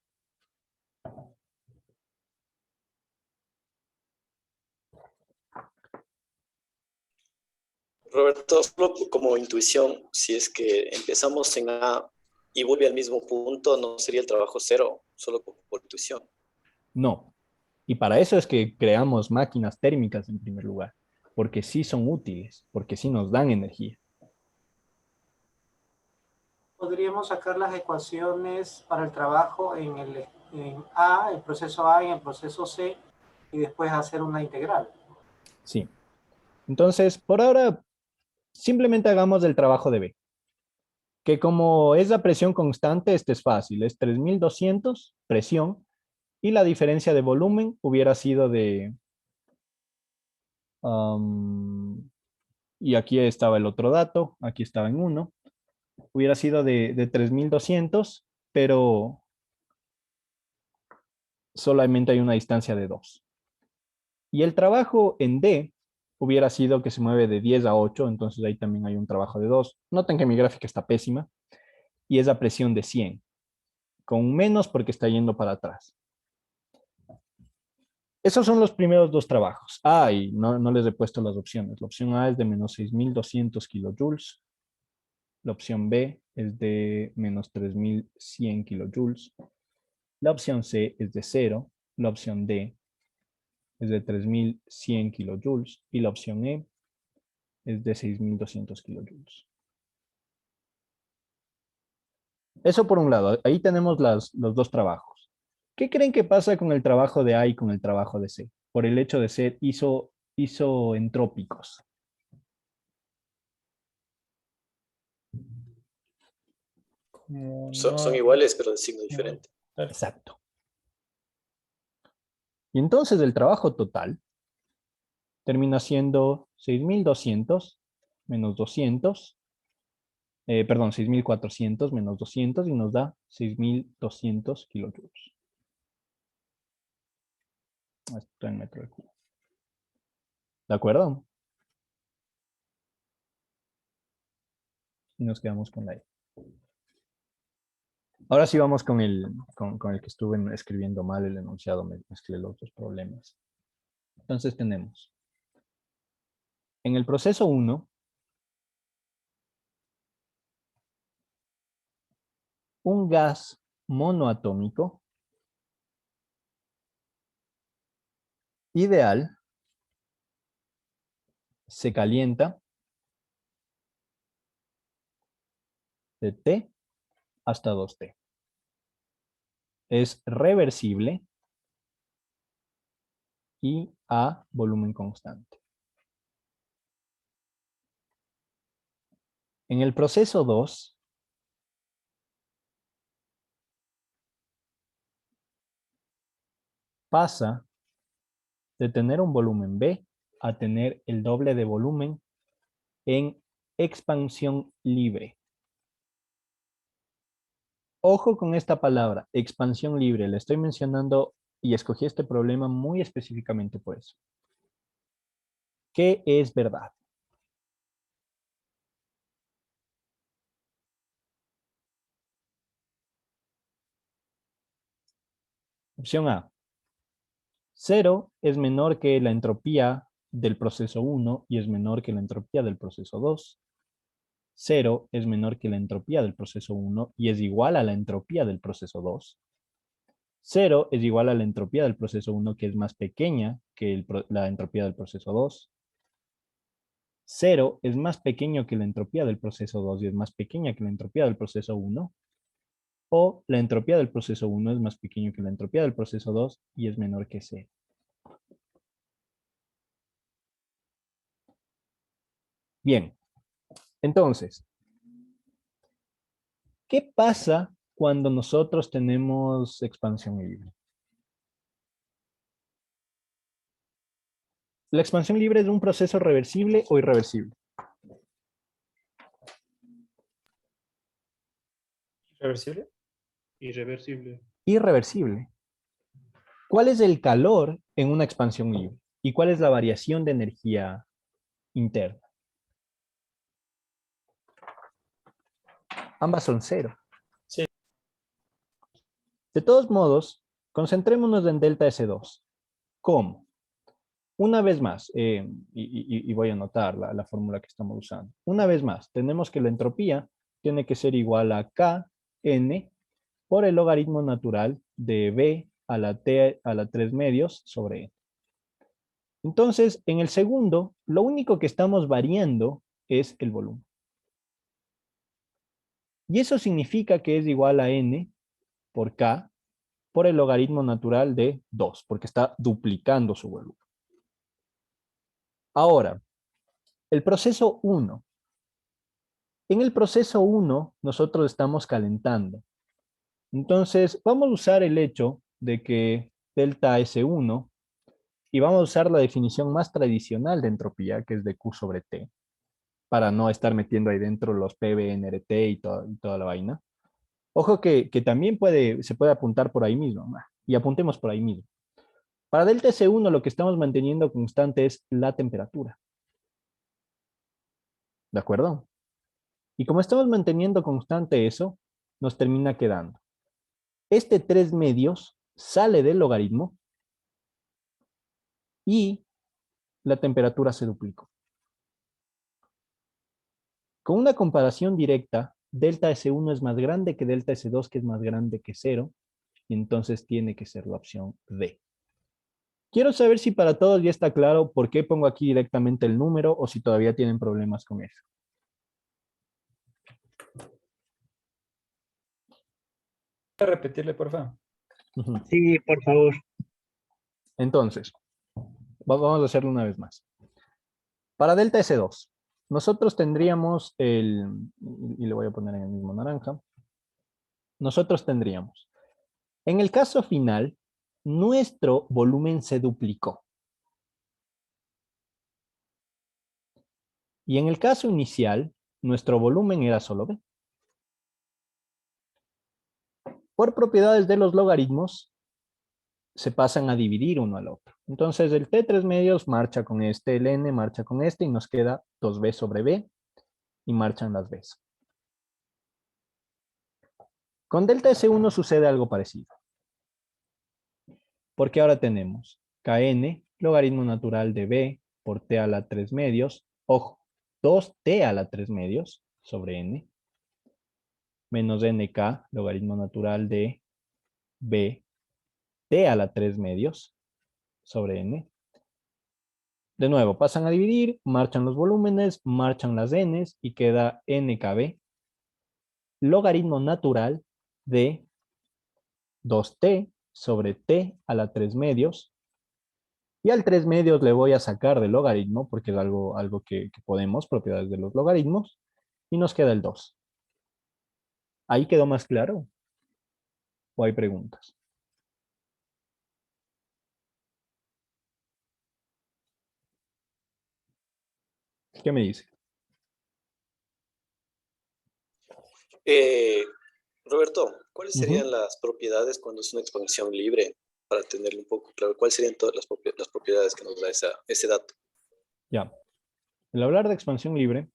Roberto, solo como intuición, si es que empezamos en A y vuelve al mismo punto, no sería el trabajo cero, solo por intuición. No. Y para eso es que creamos máquinas térmicas en primer lugar, porque sí son útiles, porque sí nos dan energía. Podríamos sacar las ecuaciones para el trabajo en A, el proceso A y el proceso C, y después hacer una integral. Sí. Entonces, por ahora, simplemente hagamos el trabajo de B. Que como es la presión constante, este es fácil, es 3200 presión y la diferencia de volumen hubiera sido de, y aquí estaba el otro dato, aquí estaba en 1, hubiera sido de 3200, pero solamente hay una distancia de 2. Y el trabajo en D hubiera sido que se mueve de 10 a 8, entonces ahí también hay un trabajo de 2. Noten que mi gráfica está pésima y es a presión de 100. con un menos porque está yendo para atrás. Esos son los primeros dos trabajos. Y no les he puesto las opciones. La opción A es de menos 6.200 kilojoules. La opción B es de menos 3.100 kilojoules. La opción C es de 0. La opción D es de 3.100 kilojoules. Y la opción E es de 6.200 kilojoules. Eso por un lado. Ahí tenemos los dos trabajos. ¿Qué creen que pasa con el trabajo de A y con el trabajo de C? Por el hecho de ser isoentrópicos. Como Son no, iguales, pero de signo diferente. Exacto. Y entonces el trabajo total termina siendo 6.200 menos 200, perdón, 6.400 menos 200 y nos da 6.200 kilojoules. Esto en metro de cubo. ¿De acuerdo? Y nos quedamos con la E. Ahora sí vamos con el que estuve escribiendo mal el enunciado, mezclé los dos problemas. Entonces tenemos, en el proceso 1, un gas monoatómico ideal se calienta de T hasta 2T. Es reversible y a volumen constante. En el proceso 2, pasa de tener un volumen B a tener el doble de volumen en expansión libre. Ojo con esta palabra, expansión libre. Le estoy mencionando y escogí este problema muy específicamente por eso. ¿Qué es verdad? Opción A. 0 es menor que la entropía del proceso 1 y es menor que la entropía del proceso 2. 0 es menor que la entropía del proceso 1 y es igual a la entropía del proceso 2. 0 es igual a la entropía del proceso 1 que es más pequeña que la entropía del proceso 2. 0 es más pequeño que la entropía del proceso 2 y es más pequeña que la entropía del proceso 1. O la entropía del proceso 1 es más pequeño que la entropía del proceso 2 y es menor que 0. Bien, entonces, ¿qué pasa cuando nosotros tenemos expansión libre? ¿La expansión libre es un proceso reversible o irreversible? ¿Irreversible? Irreversible. Irreversible. ¿Cuál es el calor en una expansión libre? ¿Y cuál es la variación de energía interna? Ambas son 0. Sí. De todos modos, concentrémonos en delta S2. ¿Cómo? Una vez más, y voy a anotar la fórmula que estamos usando. Una vez más, tenemos que la entropía tiene que ser igual a Kn por el logaritmo natural de B a la T a la 3 medios sobre N. Entonces, en el segundo, lo único que estamos variando es el volumen. Y eso significa que es igual a N por K por el logaritmo natural de 2, porque está duplicando su volumen. Ahora, el proceso 1. En el proceso 1, nosotros estamos calentando. Entonces, vamos a usar el hecho de que delta S1, y vamos a usar la definición más tradicional de entropía, que es de Q sobre T, para no estar metiendo ahí dentro los PV, NRT y toda la vaina. Ojo que también se puede apuntar por ahí mismo, y apuntemos por ahí mismo. Para delta S1 lo que estamos manteniendo constante es la temperatura. ¿De acuerdo? Y como estamos manteniendo constante eso, nos termina quedando Este 3 medios sale del logaritmo y la temperatura se duplicó. Con una comparación directa, delta S1 es más grande que delta S2, que es más grande que 0, y entonces tiene que ser la opción D. Quiero saber si para todos ya está claro por qué pongo aquí directamente el número o si todavía tienen problemas con eso. ¿Puedes repetirle, por favor? Ujú. Sí, por favor. Entonces, vamos a hacerlo una vez más. Para delta S2, nosotros tendríamos y le voy a poner en el mismo naranja, nosotros tendríamos, en el caso final, nuestro volumen se duplicó. Y en el caso inicial, nuestro volumen era solo B. Por propiedades de los logaritmos, se pasan a dividir uno al otro. Entonces el T3 medios marcha con este, el N marcha con este y nos queda 2B sobre B y marchan las Bs. Con delta S1 sucede algo parecido. Porque ahora tenemos Kn, logaritmo natural de B por T a la 3 medios, ojo, 2T a la 3 medios sobre N, menos NK, logaritmo natural de B, T a la 3 medios sobre N. De nuevo, pasan a dividir, marchan los volúmenes, marchan las Ns y queda NKB, logaritmo natural de 2T sobre T a la 3 medios. Y al 3 medios le voy a sacar del logaritmo, porque es algo que podemos, propiedades de los logaritmos, y nos queda el 2. ¿Ahí quedó más claro? ¿O hay preguntas? ¿Qué me dice? Roberto, ¿cuáles serían las propiedades cuando es una expansión libre? Para tenerlo un poco claro, ¿cuáles serían todas las propiedades que nos da ese dato? Ya. El hablar de expansión libre,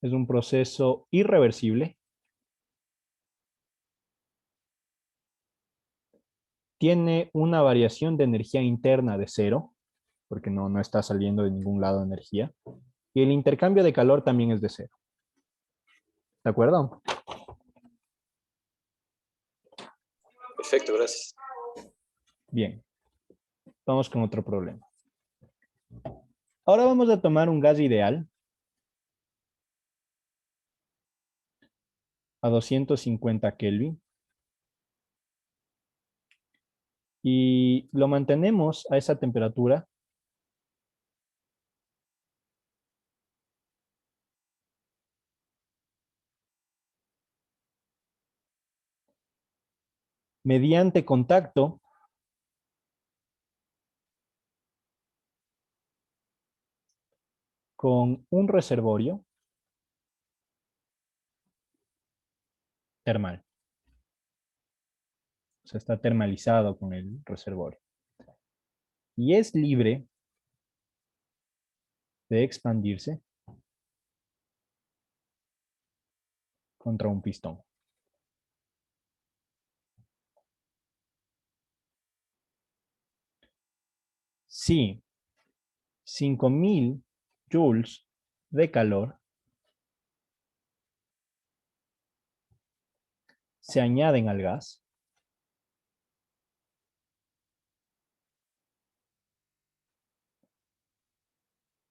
es un proceso irreversible. Tiene una variación de energía interna de 0, porque no está saliendo de ningún lado energía. Y el intercambio de calor también es de 0. ¿De acuerdo? Perfecto, gracias. Bien. Vamos con otro problema. Ahora vamos a tomar un gas ideal a 250 Kelvin y lo mantenemos a esa temperatura mediante contacto con un reservorio termal. O sea, está termalizado con el reservorio. Y es libre de expandirse contra un pistón. Si 5000 joules de calor se añaden al gas,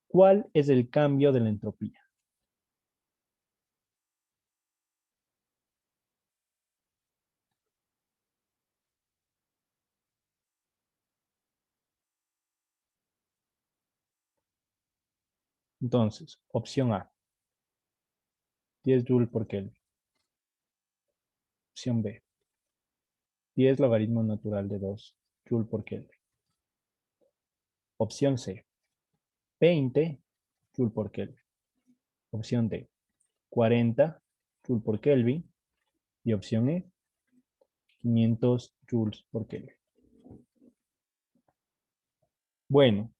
¿cuál es el cambio de la entropía? Entonces, opción A, 10 joules por Kelvin. Opción B, 10 logaritmo natural de 2 joules por Kelvin. Opción C, 20 joules por Kelvin. Opción D, 40 joules por Kelvin. Y opción E, 500 joules por Kelvin. Bueno,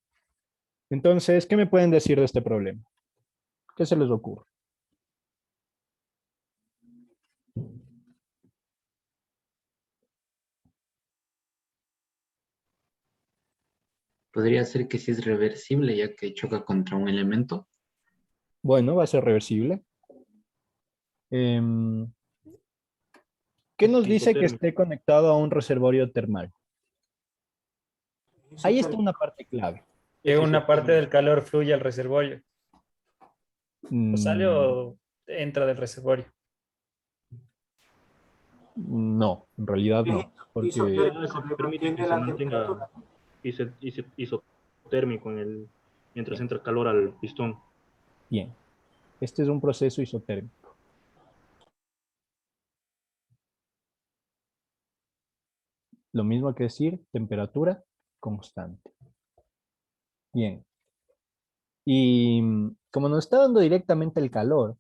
entonces, ¿qué me pueden decir de este problema? ¿Qué se les ocurre? podría ser que sí es reversible, ya que choca contra un elemento. Bueno, va a ser reversible. Em, ¿Qué nos dice que Isotérmico. esté conectado a un reservorio termal? Ahí está Isotérmico. una parte clave. Que Es una parte isotérmico. del calor fluye al reservorio. ¿O sale Mm, o entra del reservorio? no, en realidad Es no, porque Ah, isotérmico, se le permite que mantiene se la mantenga temperatura. isotérmico mientras bien, entra calor al pistón. bien, este es un proceso isotérmico. Lo mismo que decir temperatura constante. Bien, y como nos está dando directamente el calor,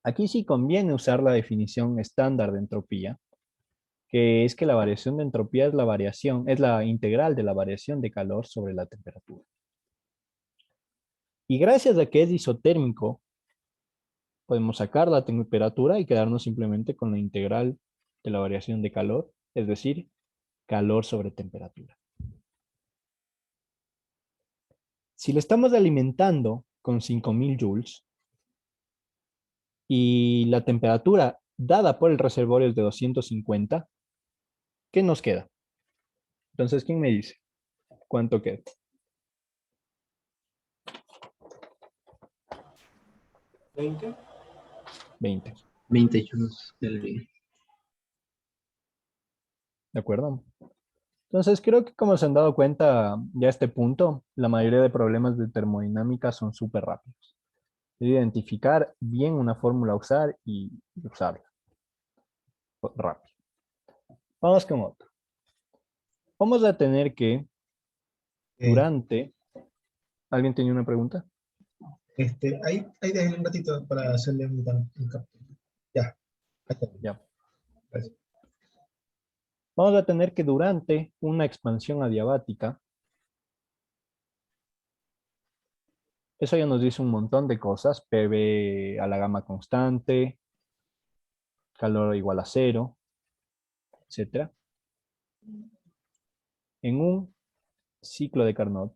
aquí sí conviene usar la definición estándar de entropía, que es que la variación de entropía es la integral de la variación de calor sobre la temperatura. Y gracias a que es isotérmico, podemos sacar la temperatura y quedarnos simplemente con la integral de la variación de calor, es decir, calor sobre temperatura. Si le estamos alimentando con 5000 joules y la temperatura dada por el reservorio es de 250, ¿qué nos queda? Entonces, ¿quién me dice cuánto queda? 20. 20. 20 joules Kelvin. ¿De acuerdo? Entonces, creo que como se han dado cuenta ya a este punto, la mayoría de problemas de termodinámica son súper rápidos. Es identificar bien una fórmula a usar y usarla rápido. Vamos con otro. Vamos a tener que Eh, durante... ¿Alguien tenía una pregunta? ahí déjenme un ratito para hacerle un captura. Ya, ahí está. Ya. Gracias. Vamos a tener que durante una expansión adiabática, eso ya nos dice un montón de cosas, PV a la gama constante, calor igual a cero, etcétera. En un ciclo de Carnot,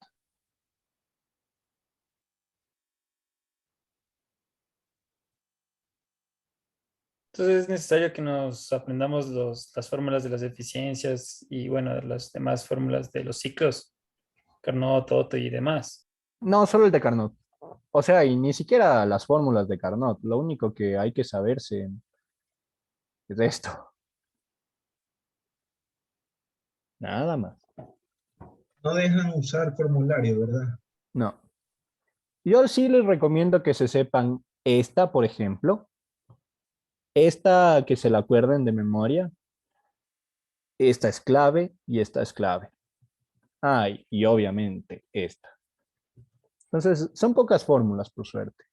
Entonces es necesario que nos aprendamos las fórmulas de las eficiencias y bueno, las demás fórmulas de los ciclos, Carnot, Otto y demás. no, solo el de Carnot. O sea, y ni siquiera las fórmulas de Carnot. Lo único que hay que saberse es esto. Nada más. No dejan usar formulario, ¿verdad? No. Yo sí les recomiendo que se sepan esta, por ejemplo. Esta que se la acuerden de memoria. Esta es clave y esta es clave. Ah, y obviamente esta. Entonces, son pocas fórmulas, por suerte.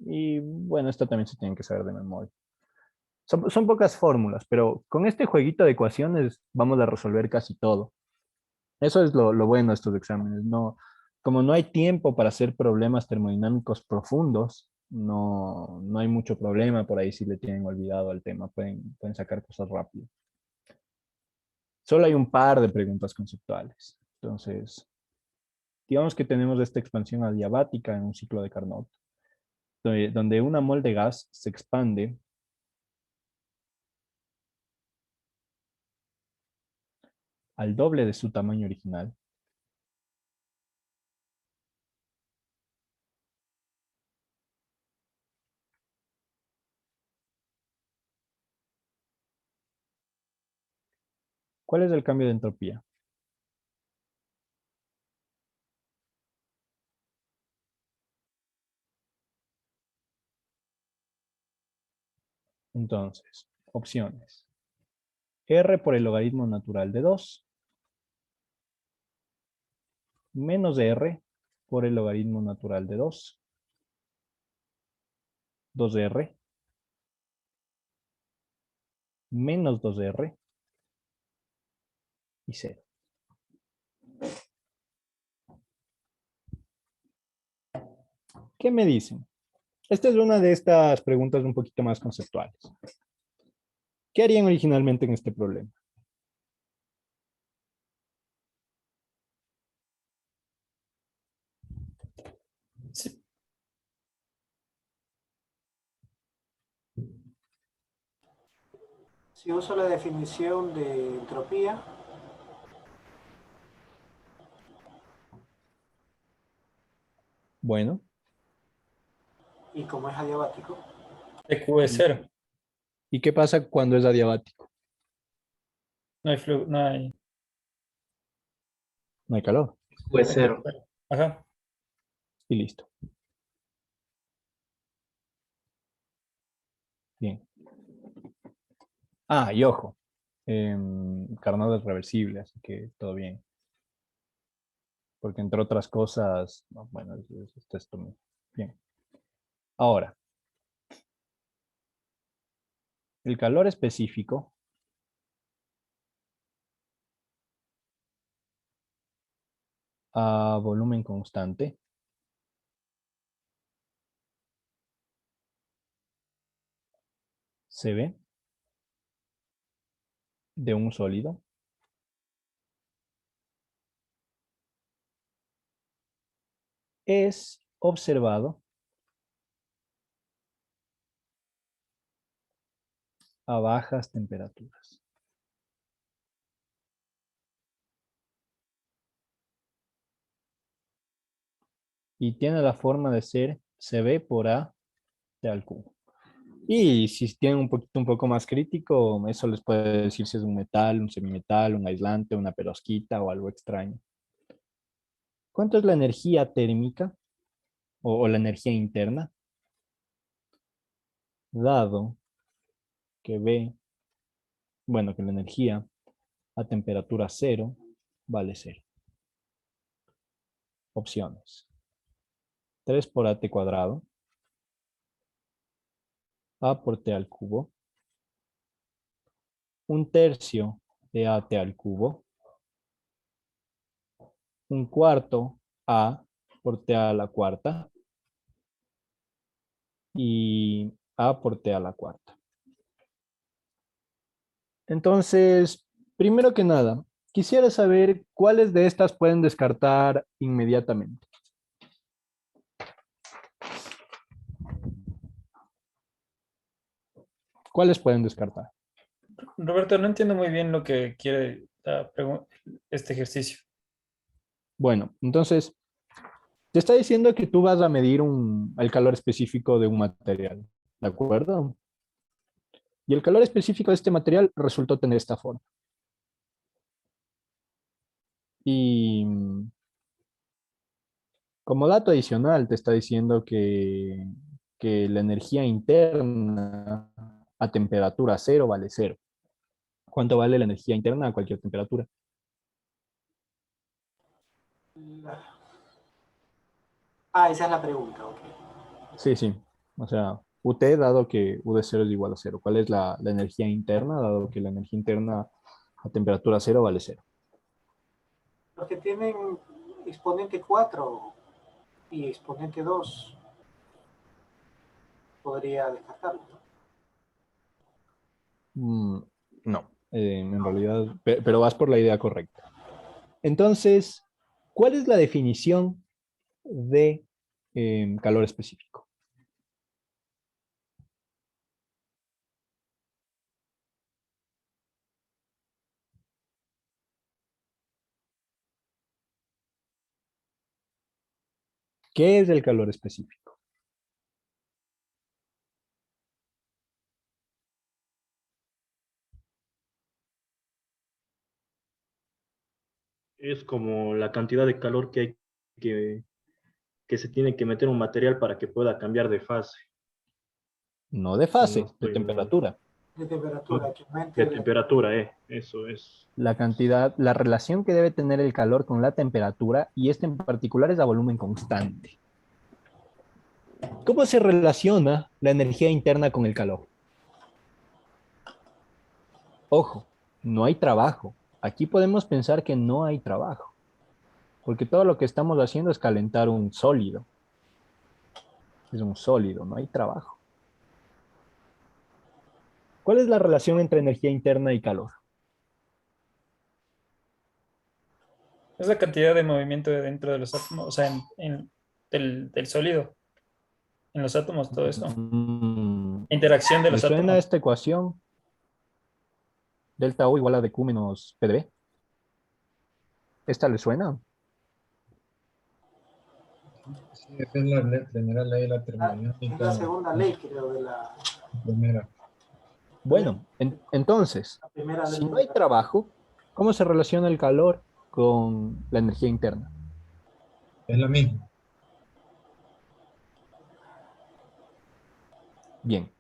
Y bueno, esta también se tiene que saber de memoria. Son pocas fórmulas, pero con este jueguito de ecuaciones vamos a resolver casi todo. Eso es lo bueno de estos exámenes. No, como no hay tiempo para hacer problemas termodinámicos profundos, no hay mucho problema por ahí si le tienen olvidado al tema. Pueden sacar cosas rápido. Solo hay un par de preguntas conceptuales. Entonces, digamos que tenemos esta expansión adiabática en un ciclo de Carnot, donde una mol de gas se expande al doble de su tamaño original. ¿Cuál es el cambio de entropía? Entonces, opciones. R por el logaritmo natural de 2, menos R por el logaritmo natural de 2, 2R, menos 2R y 0. ¿Qué me dicen? Esta es una de estas preguntas un poquito más conceptuales. ¿Qué harían originalmente en este problema? Si uso la definición de entropía, Bueno, y como es adiabático, TQ es cero. ¿y qué pasa cuando es adiabático? No hay flujo, no hay. No hay calor. Pues cero. Ajá. Y listo. Bien. Ah, y ojo. Carnot es reversible, así que todo bien. Porque entre otras cosas, no, bueno, es esto mismo. Bien. Ahora, el calor específico a volumen constante se ve de un sólido es observado a bajas temperaturas. Y tiene la forma de ser CV por A de al cubo. Y si tienen un poco más crítico, eso les puede decir si es un metal, un semimetal, un aislante, una perovskita o algo extraño. ¿Cuánto es la energía térmica o la energía interna? Dado que B, bueno, que la energía a temperatura cero vale cero. Opciones. 3 por AT cuadrado, A por T al cubo, un tercio de AT al cubo, un cuarto A por T a la cuarta y A por T a la cuarta. Entonces, primero que nada, quisiera saber cuáles de estas pueden descartar inmediatamente. ¿Cuáles pueden descartar? Roberto, no entiendo muy bien lo que quiere este ejercicio. Bueno, entonces, te está diciendo que tú vas a medir el calor específico de un material, ¿de acuerdo? Y el calor específico de este material resultó tener esta forma. Y como dato adicional, te está diciendo que la energía interna a temperatura cero vale cero. ¿Cuánto vale la energía interna a cualquier temperatura? esa es la pregunta, ok. Sí, sí. O sea, UT dado que U de cero es igual a cero. ¿Cuál es la energía interna dado que la energía interna a temperatura cero vale cero? Los que tienen exponente 4 y exponente 2 podría descartarlo, ¿no? No, en realidad, pero vas por la idea correcta. Entonces, ¿cuál es la definición de calor específico? ¿Qué es el calor específico? Es como la cantidad de calor que hay que se tiene que meter un material para que pueda cambiar de fase. No de Si no fase, de estoy mal. temperatura. De temperatura, que aumente De la temperatura, eso es. La cantidad, la relación que debe tener el calor con la temperatura, y este en particular es a volumen constante. ¿Cómo se relaciona la energía interna con el calor? Ojo, no hay trabajo. Aquí podemos pensar que no hay trabajo, porque todo lo que estamos haciendo es calentar un sólido. Es un sólido, no hay trabajo. ¿Cuál es la relación entre energía interna y calor? Es la cantidad de movimiento de dentro de los átomos, o sea, del sólido, en los átomos, todo eso. Mm, Interacción de ¿Le los suena átomos. esta ecuación? delta U igual a dq menos PdB. ¿Esta le suena? Sí, esa es la primera ley de la Es la termodinámica. segunda ley, creo, de la Primera. Bueno, entonces, primera ley si no de hay la... trabajo, ¿cómo se relaciona el calor con la energía interna? Es la misma. Bien.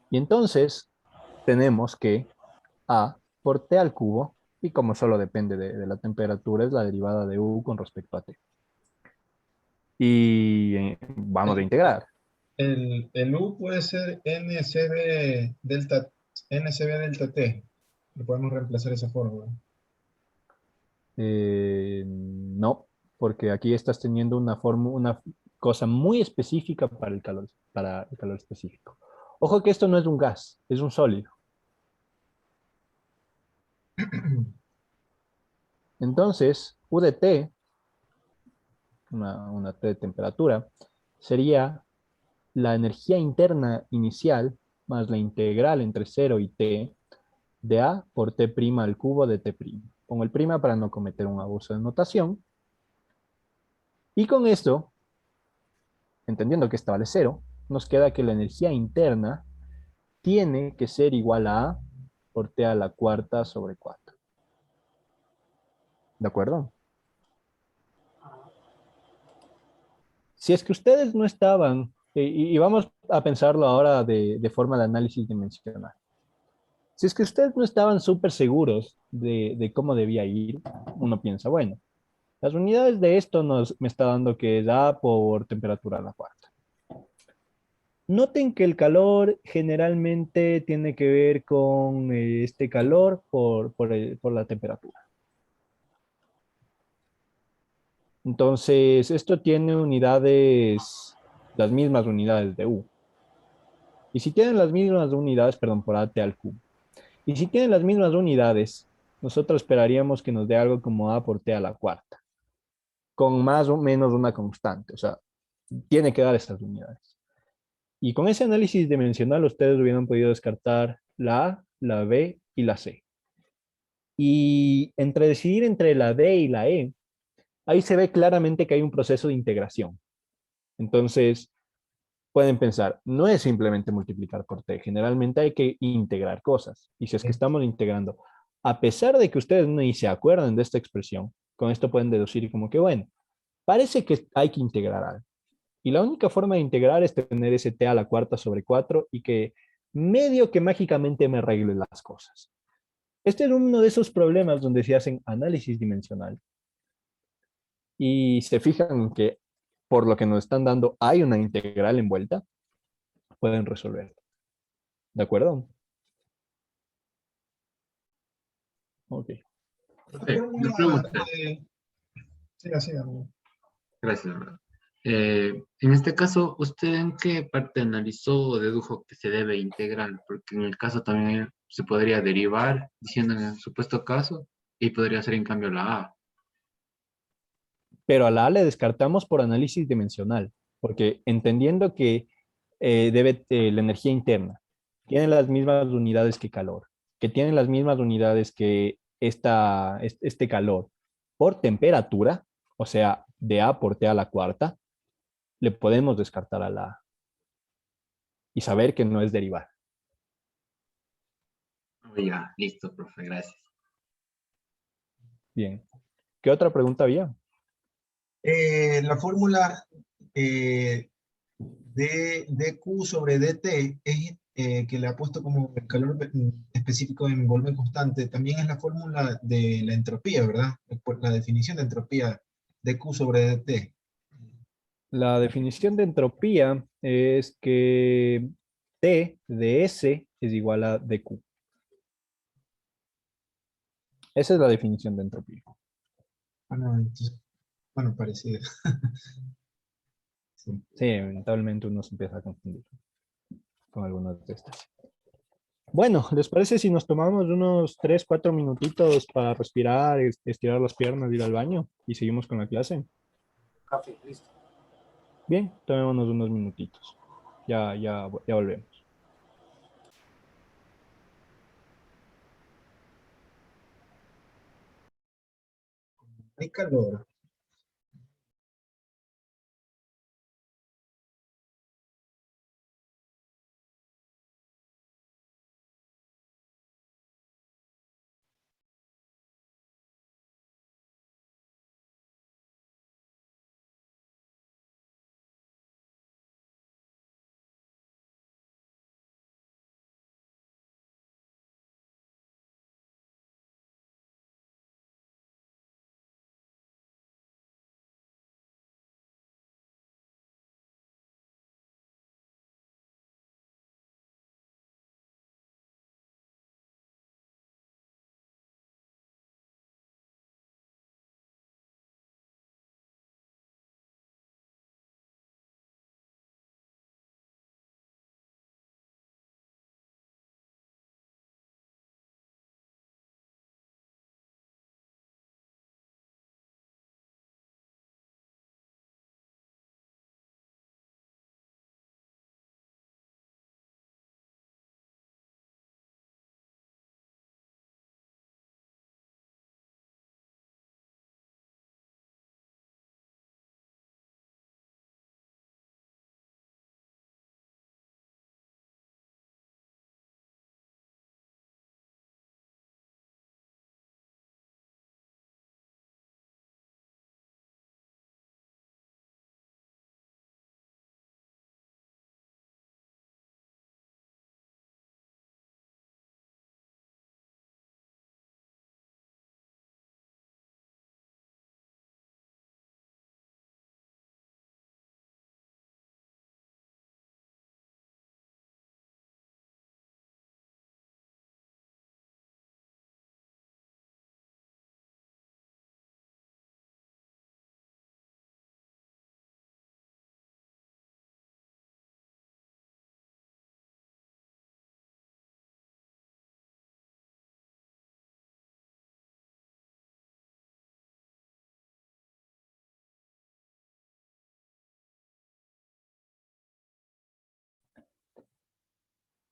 Y entonces tenemos que A por T al cubo, y como solo depende de la temperatura, es la derivada de U con respecto a T. Y vamos a integrar. El U puede ser NCB delta T. Lo podemos reemplazar esa fórmula. No, porque aquí estás teniendo una cosa muy específica para el calor específico. Ojo que esto no es un gas, es un sólido. Entonces, U de T, una T de temperatura, sería la energía interna inicial más la integral entre 0 y T de A por T' al cubo de T'. Pongo el prima para no cometer un abuso de notación. Y con esto, entendiendo que esta vale 0, nos queda que la energía interna tiene que ser igual a A por T a la cuarta sobre 4. ¿De acuerdo? Si es que ustedes no estaban, y vamos a pensarlo ahora de forma de análisis dimensional. Si es que ustedes no estaban súper seguros de cómo debía ir, uno piensa, bueno, las unidades de esto me está dando que es A por temperatura a la cuarta. Noten que el calor generalmente tiene que ver con este calor por la temperatura. Entonces, esto tiene unidades, las mismas unidades de U. Y si tienen las mismas unidades, perdón, por AT al cubo. Y si tienen las mismas unidades, nosotros esperaríamos que nos dé algo como A por T a la cuarta, con más o menos una constante. O sea, tiene que dar estas unidades. Y con ese análisis dimensional, ustedes hubieran podido descartar la A, la B y la C. Y entre decidir entre la D y la E, ahí se ve claramente que hay un proceso de integración. Entonces, pueden pensar, no es simplemente multiplicar por T, generalmente hay que integrar cosas. Y si es que estamos integrando, a pesar de que ustedes ni se acuerden de esta expresión, con esto pueden deducir como que, bueno, parece que hay que integrar algo. Y la única forma de integrar es tener ese T a la cuarta sobre 4 y que medio que mágicamente me arregle las cosas. Este es uno de esos problemas donde se hacen análisis dimensional y se fijan que por lo que nos están dando hay una integral envuelta, pueden resolver. ¿De acuerdo? Ok. Una pregunta. Siga, siga, amigo. Gracias, ¿verdad? En este caso, ¿usted en qué parte analizó o dedujo que se debe integrar? Porque en el caso también se podría derivar, diciendo en el supuesto caso, y podría ser en cambio la A. Pero a la A le descartamos por análisis dimensional, porque entendiendo que la energía interna tiene las mismas unidades que calor, que tiene las mismas unidades que este calor por temperatura, o sea, de A por T a la cuarta, le podemos descartar a la A y saber que no es derivar. Oh, ya, listo, profe, gracias. Bien. ¿Qué otra pregunta había? La fórmula de dQ sobre dt es, que le ha puesto como el calor específico en volumen constante, también es la fórmula de la entropía, ¿verdad? Por la definición de entropía dQ sobre dt. La definición de entropía es que T de S es igual a dQ. Esa es la definición de entropía. Ah, no, entonces, bueno, parecido. Sí. Sí, eventualmente uno se empieza a confundir con algunas de estas. Bueno, ¿les parece si nos tomamos unos 3, 4 minutitos para respirar, estirar las piernas, ir al baño y seguimos con la clase? Café, listo. Bien, tomémonos unos minutitos. Ya volvemos. Hay calor.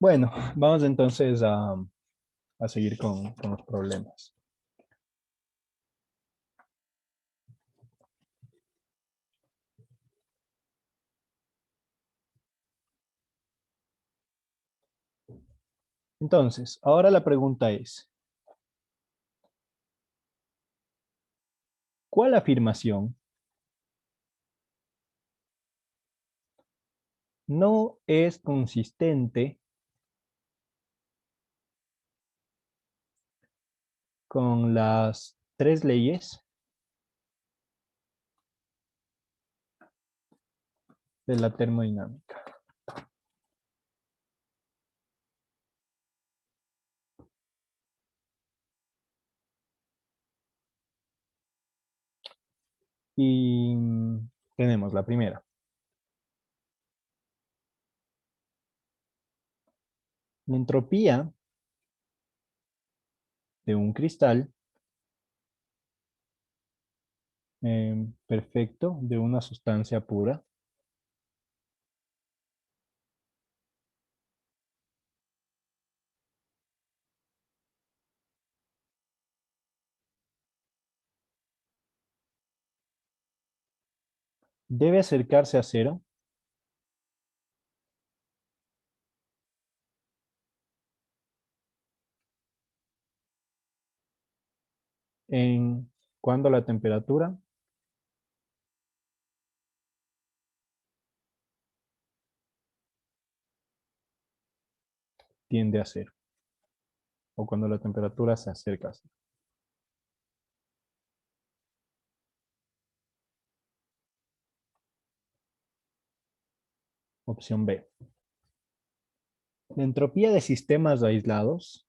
Bueno, vamos entonces a seguir con los problemas. Entonces, ahora la pregunta es, ¿cuál afirmación no es consistente con las tres leyes de la termodinámica? Y tenemos la primera. La entropía de un cristal perfecto de una sustancia pura debe acercarse a cero en cuando la temperatura tiende a cero o cuando la temperatura se acerca a cero. Opción B. La entropía de sistemas aislados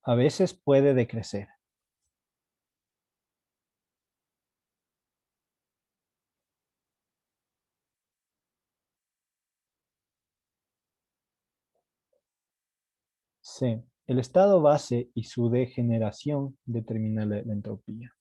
a veces puede decrecer. C. El estado base y su degeneración determina la entropía.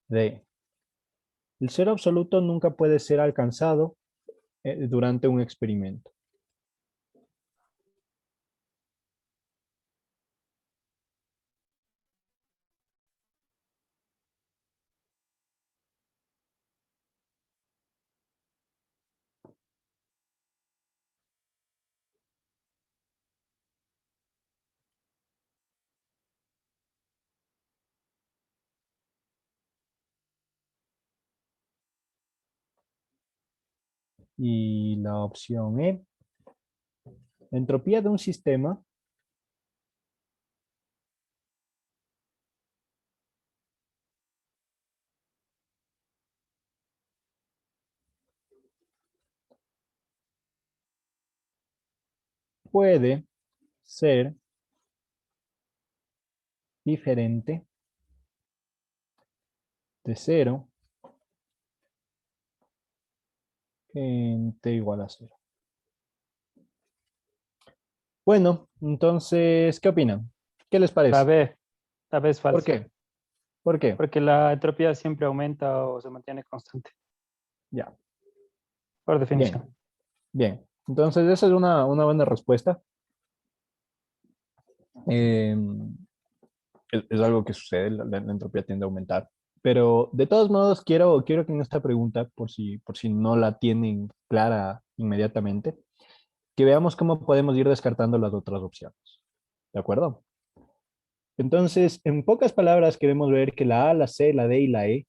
D. El cero absoluto nunca puede ser alcanzado durante un experimento. Y la opción E. La entropía de un sistema puede ser diferente de 0 en t igual a 0. Bueno, entonces, ¿qué opinan? ¿Qué les La parece? B, la B es ¿Por falsa. qué? ¿Por qué? Porque la entropía siempre aumenta o se mantiene constante, Ya, por bien, definición. bien. Entonces, esa es una buena respuesta. Es algo que sucede, la entropía tiende a aumentar. Pero de todos modos, quiero que en esta pregunta, por si no la tienen clara inmediatamente, que veamos cómo podemos ir descartando las otras opciones. ¿De acuerdo? Entonces, en pocas palabras, queremos ver que la A, la C, la D y la E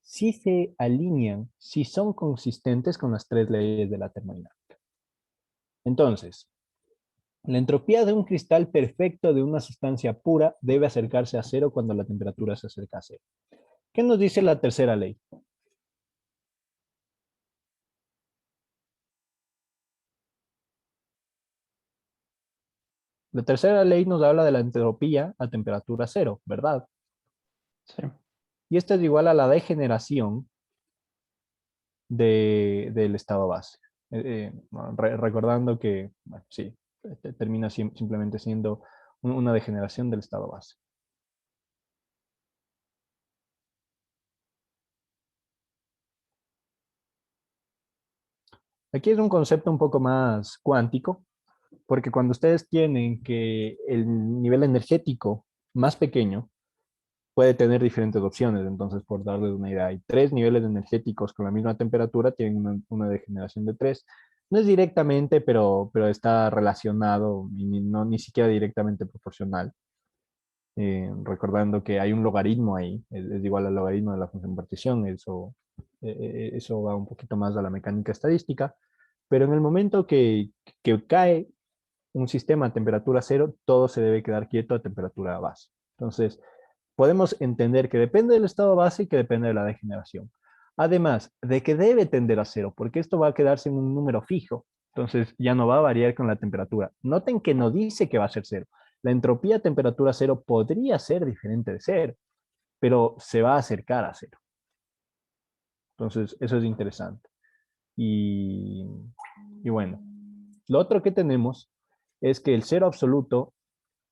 sí se alinean, si son consistentes con las tres leyes de la termodinámica. Entonces, la entropía de un cristal perfecto de una sustancia pura debe acercarse a cero cuando la temperatura se acerca a cero. ¿Qué nos dice la tercera ley? La tercera ley nos habla de la entropía a temperatura cero, ¿verdad? Sí. Y esta es igual a la degeneración del estado base. Recordando que, bueno, sí, termina simplemente siendo una degeneración del estado base. Aquí es un concepto un poco más cuántico, porque cuando ustedes tienen que el nivel energético más pequeño puede tener diferentes opciones. Entonces, por darles una idea, hay 3 niveles energéticos con la misma temperatura, tienen una degeneración de 3. No es directamente, pero está relacionado y ni siquiera directamente proporcional. Recordando que hay un logaritmo ahí, es igual al logaritmo de la función partición, eso va un poquito más a la mecánica estadística, pero en el momento que cae un sistema a temperatura cero, todo se debe quedar quieto a temperatura base. Entonces, podemos entender que depende del estado base y que depende de la degeneración. Además de que debe tender a cero, porque esto va a quedarse en un número fijo, entonces ya no va a variar con la temperatura. Noten que no dice que va a ser cero. La entropía a temperatura cero podría ser diferente de cero, pero se va a acercar a cero. Entonces, eso es interesante. Y bueno, lo otro que tenemos es que el cero absoluto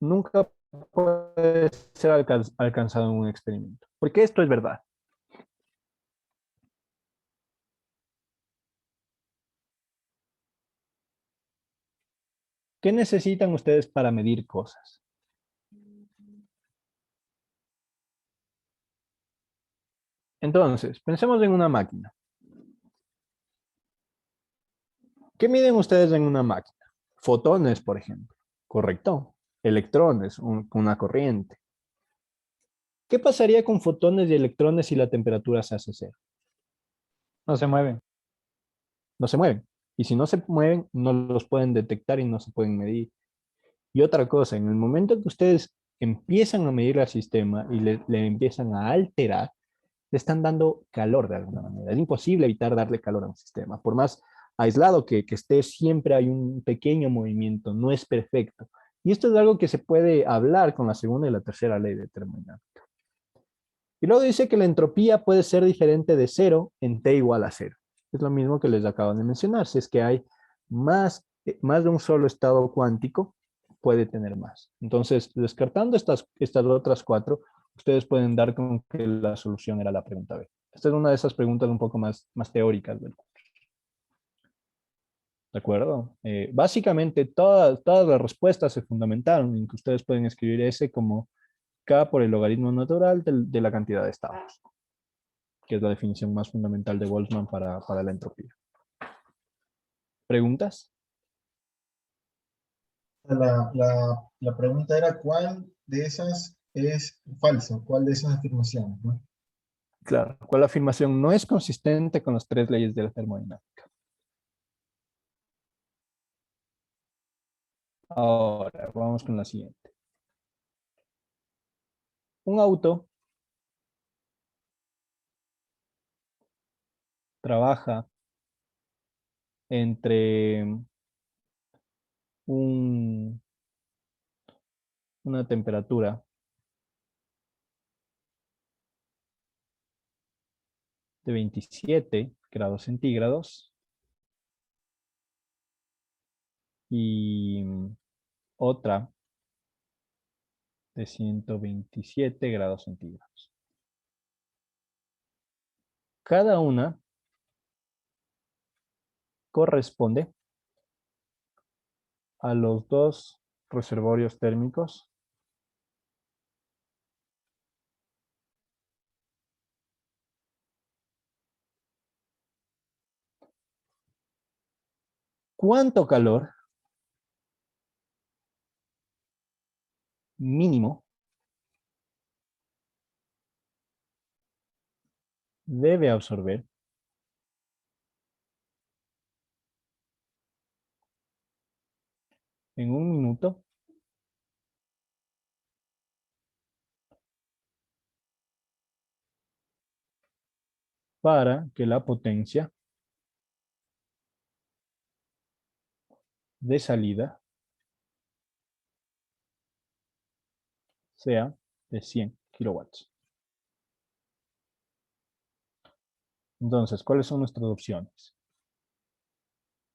nunca puede ser alcanzado en un experimento. Porque esto es verdad. ¿Qué necesitan ustedes para medir cosas? Entonces, pensemos en una máquina. ¿Qué miden ustedes en una máquina? Fotones, por ejemplo. ¿Correcto? Electrones, una corriente. ¿Qué pasaría con fotones y electrones si la temperatura se hace cero? No se mueven. No se mueven. Y si no se mueven, no los pueden detectar y no se pueden medir. Y otra cosa, en el momento que ustedes empiezan a medir al sistema y le empiezan a alterar, le están dando calor de alguna manera. Es imposible evitar darle calor a un sistema. Por más aislado que esté, siempre hay un pequeño movimiento, no es perfecto. Y esto es algo que se puede hablar con la segunda y la tercera ley de termodinámica. Y luego dice que la entropía puede ser diferente de cero en t igual a cero. Es lo mismo que les acabo de mencionar. Si es que hay más de un solo estado cuántico, puede tener más. Entonces, descartando estas otras 4, ustedes pueden dar con que la solución era la pregunta B. Esta es una de esas preguntas un poco más teóricas del curso. ¿De acuerdo? Básicamente todas las respuestas se fundamentaron en que ustedes pueden escribir S como K por el logaritmo natural de la cantidad de estados, que es la definición más fundamental de Boltzmann para la entropía. ¿Preguntas? La pregunta era cuál de esas es falso, cuál de esas afirmaciones, ¿no? Claro. ¿Cuál afirmación no es consistente con las 3 leyes de la termodinámica? Ahora, vamos con la siguiente. Un auto trabaja entre una temperatura de 27 grados centígrados y otra de 127 grados centígrados. Cada una corresponde a los 2 reservorios térmicos ¿cuánto calor mínimo debe absorber en un minuto para que la potencia de salida sea de 100 kilowatts? Entonces, ¿cuáles son nuestras opciones?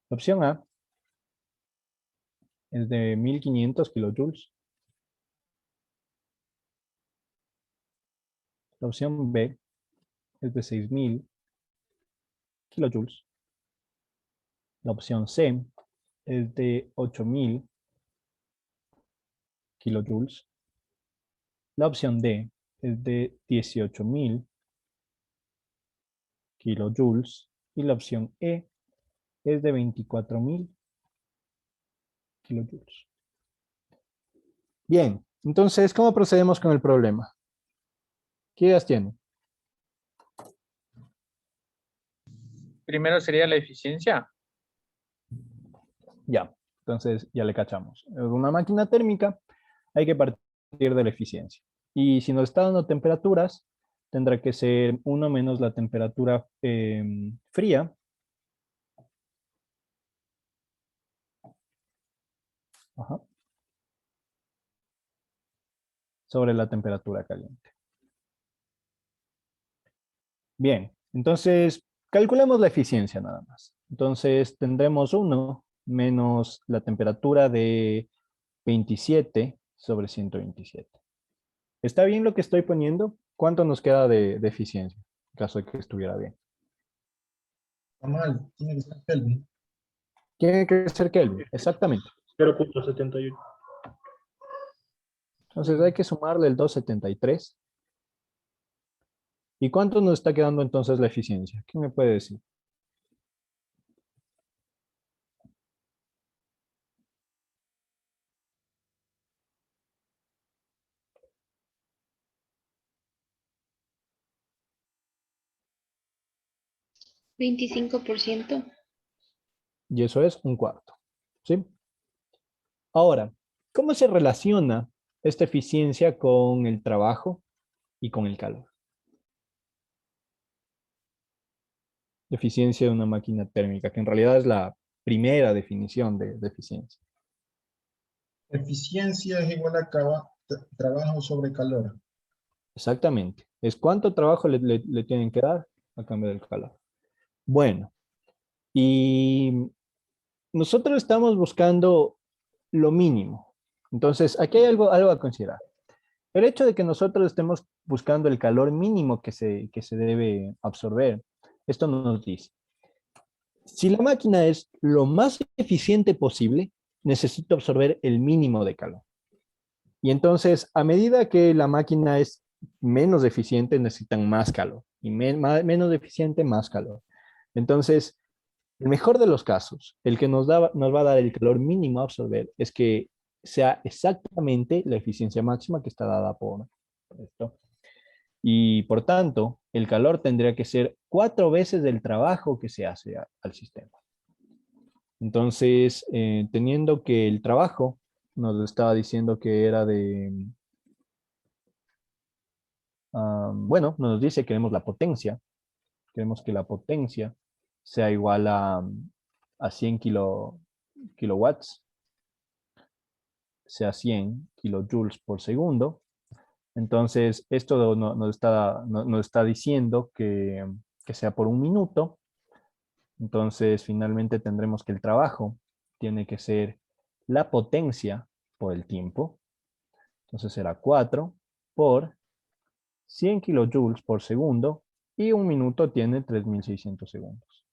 La opción A es de 1500 kilojoules. La opción B es de 6000 kilojoules. La opción C es de 8000 kilojoules. La opción D es de 18000 kilojoules. Y la opción E es de 24000 kilojoules. Bien, entonces, ¿cómo procedemos con el problema? ¿Qué ideas tienen? Primero sería la eficiencia. Ya, entonces ya le cachamos. En una máquina térmica hay que partir de la eficiencia. Y si nos está dando temperaturas, tendrá que ser 1 menos la temperatura fría. Ajá. Sobre la temperatura caliente. Bien, entonces calculemos la eficiencia nada más. Entonces tendremos 1 menos la temperatura de 27 sobre 127. ¿Está bien lo que estoy poniendo? ¿Cuánto nos queda de eficiencia? En caso de que estuviera bien. Está mal, tiene que ser Kelvin. Tiene que ser Kelvin, exactamente. 0.71. Entonces hay que sumarle el 273. ¿Y cuánto nos está quedando entonces la eficiencia? ¿Quién me puede decir? ¿25%? Y eso es 1/4. ¿Sí? Ahora, ¿cómo se relaciona esta eficiencia con el trabajo y con el calor? Eficiencia de una máquina térmica, que en realidad es la primera definición de eficiencia. Eficiencia es igual a trabajo sobre calor. Exactamente. Es cuánto trabajo le tienen que dar a cambio del calor. Bueno, y nosotros estamos buscando lo mínimo. Entonces, aquí hay algo a considerar. El hecho de que nosotros estemos buscando el calor mínimo que se debe absorber, esto nos dice, si la máquina es lo más eficiente posible, necesita absorber el mínimo de calor. Y entonces, a medida que la máquina es menos eficiente, necesitan más calor. Y menos eficiente, más calor. Entonces, el mejor de los casos, el que nos va a dar el calor mínimo a absorber, es que sea exactamente la eficiencia máxima que está dada por esto. Y por tanto, el calor tendría que ser 4 veces del trabajo que se hace al sistema. Entonces, teniendo que el trabajo nos estaba diciendo que era de, bueno, nos dice que queremos la potencia, queremos que la potencia sea igual a 100 kilowatts, sea 100 kilojoules por segundo. Entonces, esto nos está diciendo que sea por un minuto. Entonces, finalmente tendremos que el trabajo tiene que ser la potencia por el tiempo. Entonces será 4 por 100 kilojoules por segundo y un minuto tiene 3600 segundos.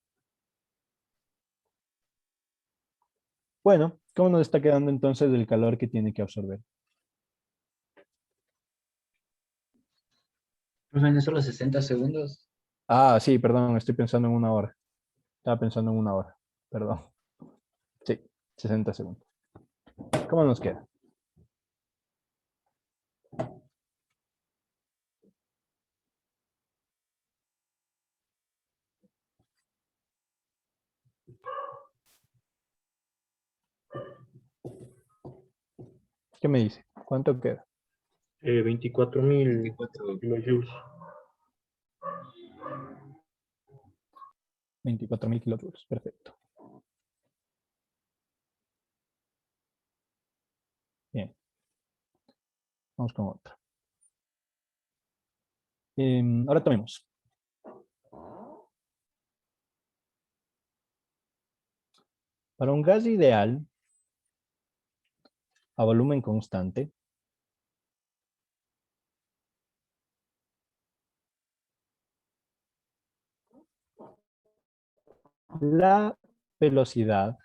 Bueno, ¿cómo nos está quedando entonces el calor que tiene que absorber? Profe, solo 60 segundos. Ah, sí, perdón, estoy pensando en una hora. Estaba pensando en una hora, perdón. Sí, 60 segundos. ¿Cómo nos queda? ¿Qué me dice? ¿Cuánto queda? 24.000 24. kilojoules. 24.000 kilojoules, perfecto. Bien, vamos con otra. Ahora tomemos. Para un gas ideal a volumen constante, la velocidad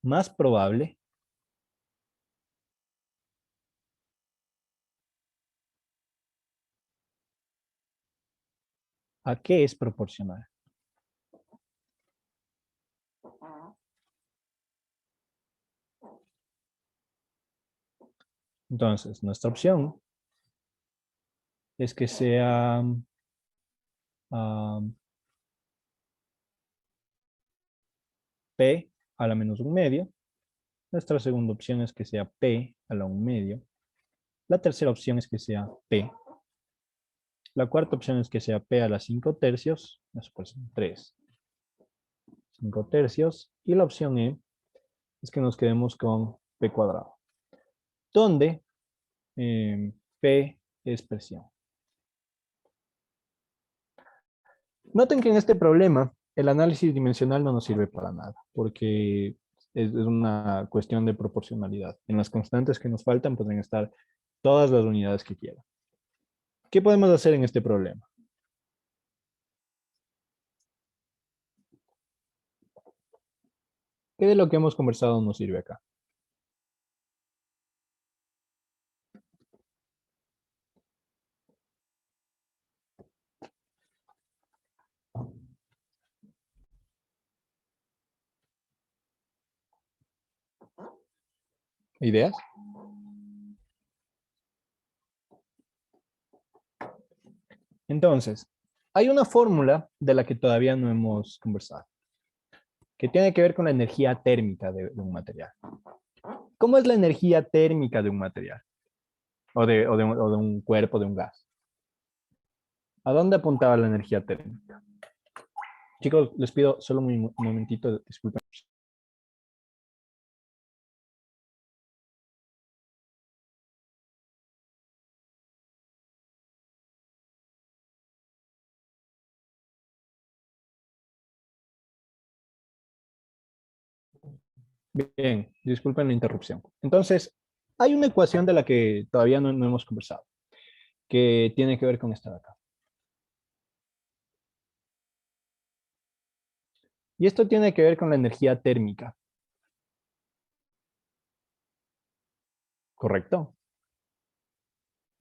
más probable ¿a qué es proporcional? Entonces, nuestra opción es que sea P a la menos un medio. Nuestra segunda opción es que sea P a la un medio. La tercera opción es que sea P. La cuarta opción es que sea P a la 5 tercios. Después 3. 5 tercios. Y la opción E es que nos quedemos con P cuadrado. Donde P es presión. Noten que en este problema el análisis dimensional no nos sirve para nada, porque es una cuestión de proporcionalidad. En las constantes que nos faltan pueden estar todas las unidades que quieran. ¿Qué podemos hacer en este problema? ¿Qué de lo que hemos conversado nos sirve acá? ¿Ideas? Entonces, hay una fórmula de la que todavía no hemos conversado, que tiene que ver con la energía térmica de un material. ¿Cómo es la energía térmica de un material? O de un cuerpo, de un gas. ¿A dónde apuntaba la energía térmica? Chicos, les pido solo un momentito, disculpen. Bien, disculpen la interrupción. Entonces, Hay una ecuación de la que todavía no hemos conversado, que tiene que ver con esta de acá. Y esto tiene que ver con la energía térmica. ¿Correcto?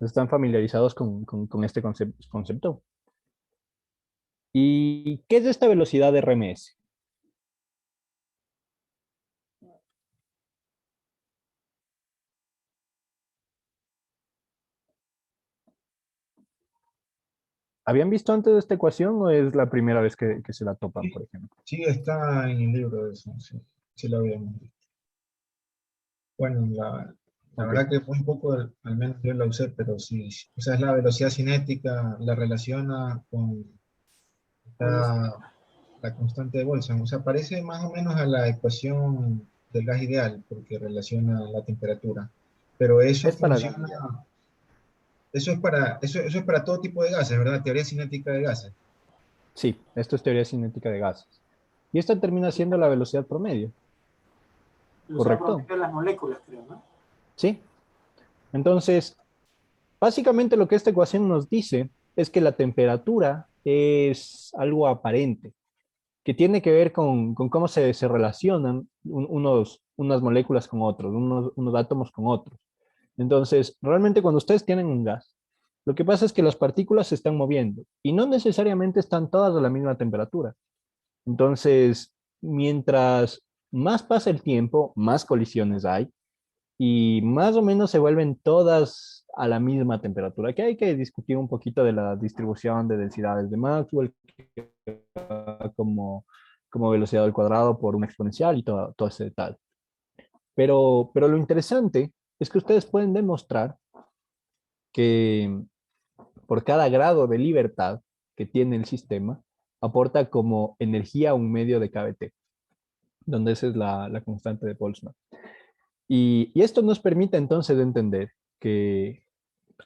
Están familiarizados con este concepto. ¿Y qué es esta velocidad de RMS? ¿Habían visto antes esta ecuación o es la primera vez que se la topan, por ejemplo? Sí, está en el libro de eso, sí, sí lo habíamos visto. Bueno, la Ok. verdad que fue un poco, al menos yo la usé, pero sí, o sea, es la velocidad cinética, la relaciona con la constante de Boltzmann, o sea, parece más o menos a la ecuación del gas ideal, porque relaciona la temperatura, pero eso Es para gas. funciona, eso es para todo tipo de gases, ¿verdad? Teoría cinética de gases. Sí, esto es teoría cinética de gases. Y esta termina siendo la velocidad promedio, Velocidad promedio ¿correcto? de las moléculas, creo, ¿no? Sí. Entonces, básicamente lo que esta ecuación nos dice es que la temperatura es algo aparente, que tiene que ver con cómo se relacionan unas moléculas con otros, unos átomos con otros. Entonces, realmente cuando ustedes tienen un gas, lo que pasa es que las partículas se están moviendo y no necesariamente están todas a la misma temperatura. Entonces, mientras más pasa el tiempo, más colisiones hay y más o menos se vuelven todas a la misma temperatura. Que hay que discutir un poquito de la distribución de densidades de Maxwell, como, como velocidad al cuadrado por una exponencial y todo ese tal. Pero lo interesante es que ustedes pueden demostrar que por cada grado de libertad que tiene el sistema, aporta como energía un medio de KBT, donde esa es la constante de Boltzmann. Y esto nos permite entonces entender que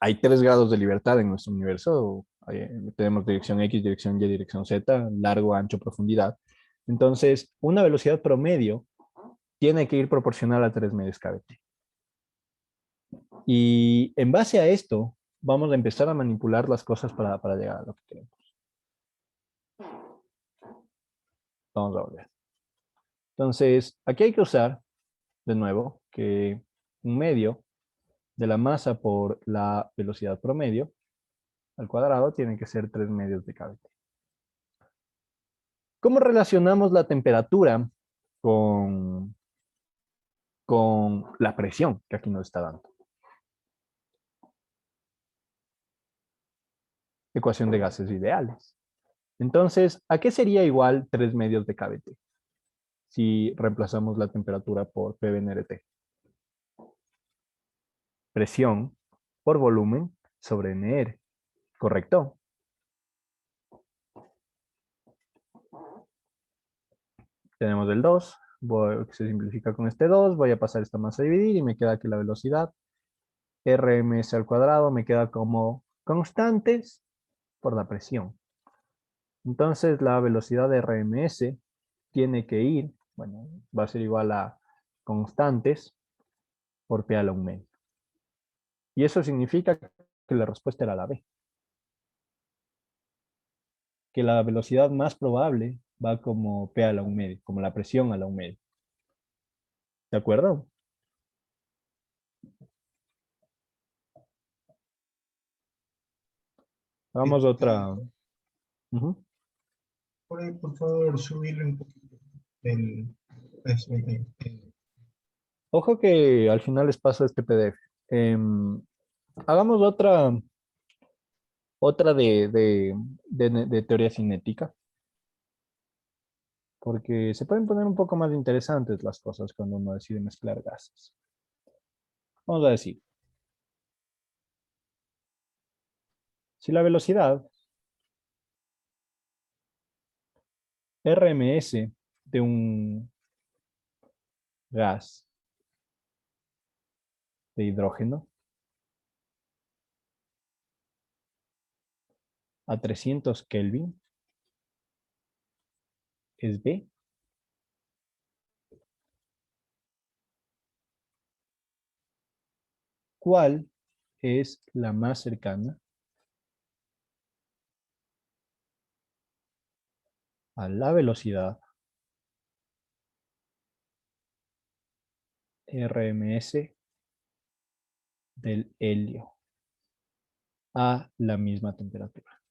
hay 3 grados de libertad en nuestro universo. Tenemos dirección X, dirección Y, dirección Z, largo, ancho, profundidad. Entonces, una velocidad promedio tiene que ir proporcional a 3 medios KBT. Y en base a esto, vamos a empezar a manipular las cosas para llegar a lo que queremos. Vamos a volver. Entonces, aquí hay que usar, de nuevo, que un medio de la masa por la velocidad promedio al cuadrado tiene que ser 3 medios de KBT. ¿Cómo relacionamos la temperatura con, con la presión que aquí nos está dando? Ecuación de gases ideales. Entonces, ¿a qué sería igual 3 medios de KBT? Si reemplazamos la temperatura por PV en RT. Presión por volumen sobre NR. ¿Correcto? Tenemos el 2, que se simplifica con este 2, voy a pasar esta masa a dividir y me queda aquí la velocidad. RMS al cuadrado me queda como constantes por la presión. Entonces la velocidad de RMS tiene que ir, bueno, va a ser igual a constantes por P al aumento. Y eso significa que la respuesta era la B. Que la velocidad más probable va como P a la 1 medio, como la presión a la 1 medio. ¿De acuerdo? Vamos a otra. Ujú. Por favor, subirle un poquito el, eso, Ojo que al final les paso este PDF. Hagamos otra de teoría cinética, porque se pueden poner un poco más interesantes las cosas cuando uno decide mezclar gases. Vamos a decir, si la velocidad RMS de un gas de hidrógeno a 300 Kelvin es B, ¿cuál es la más cercana a la velocidad RMS del helio a la misma temperatura?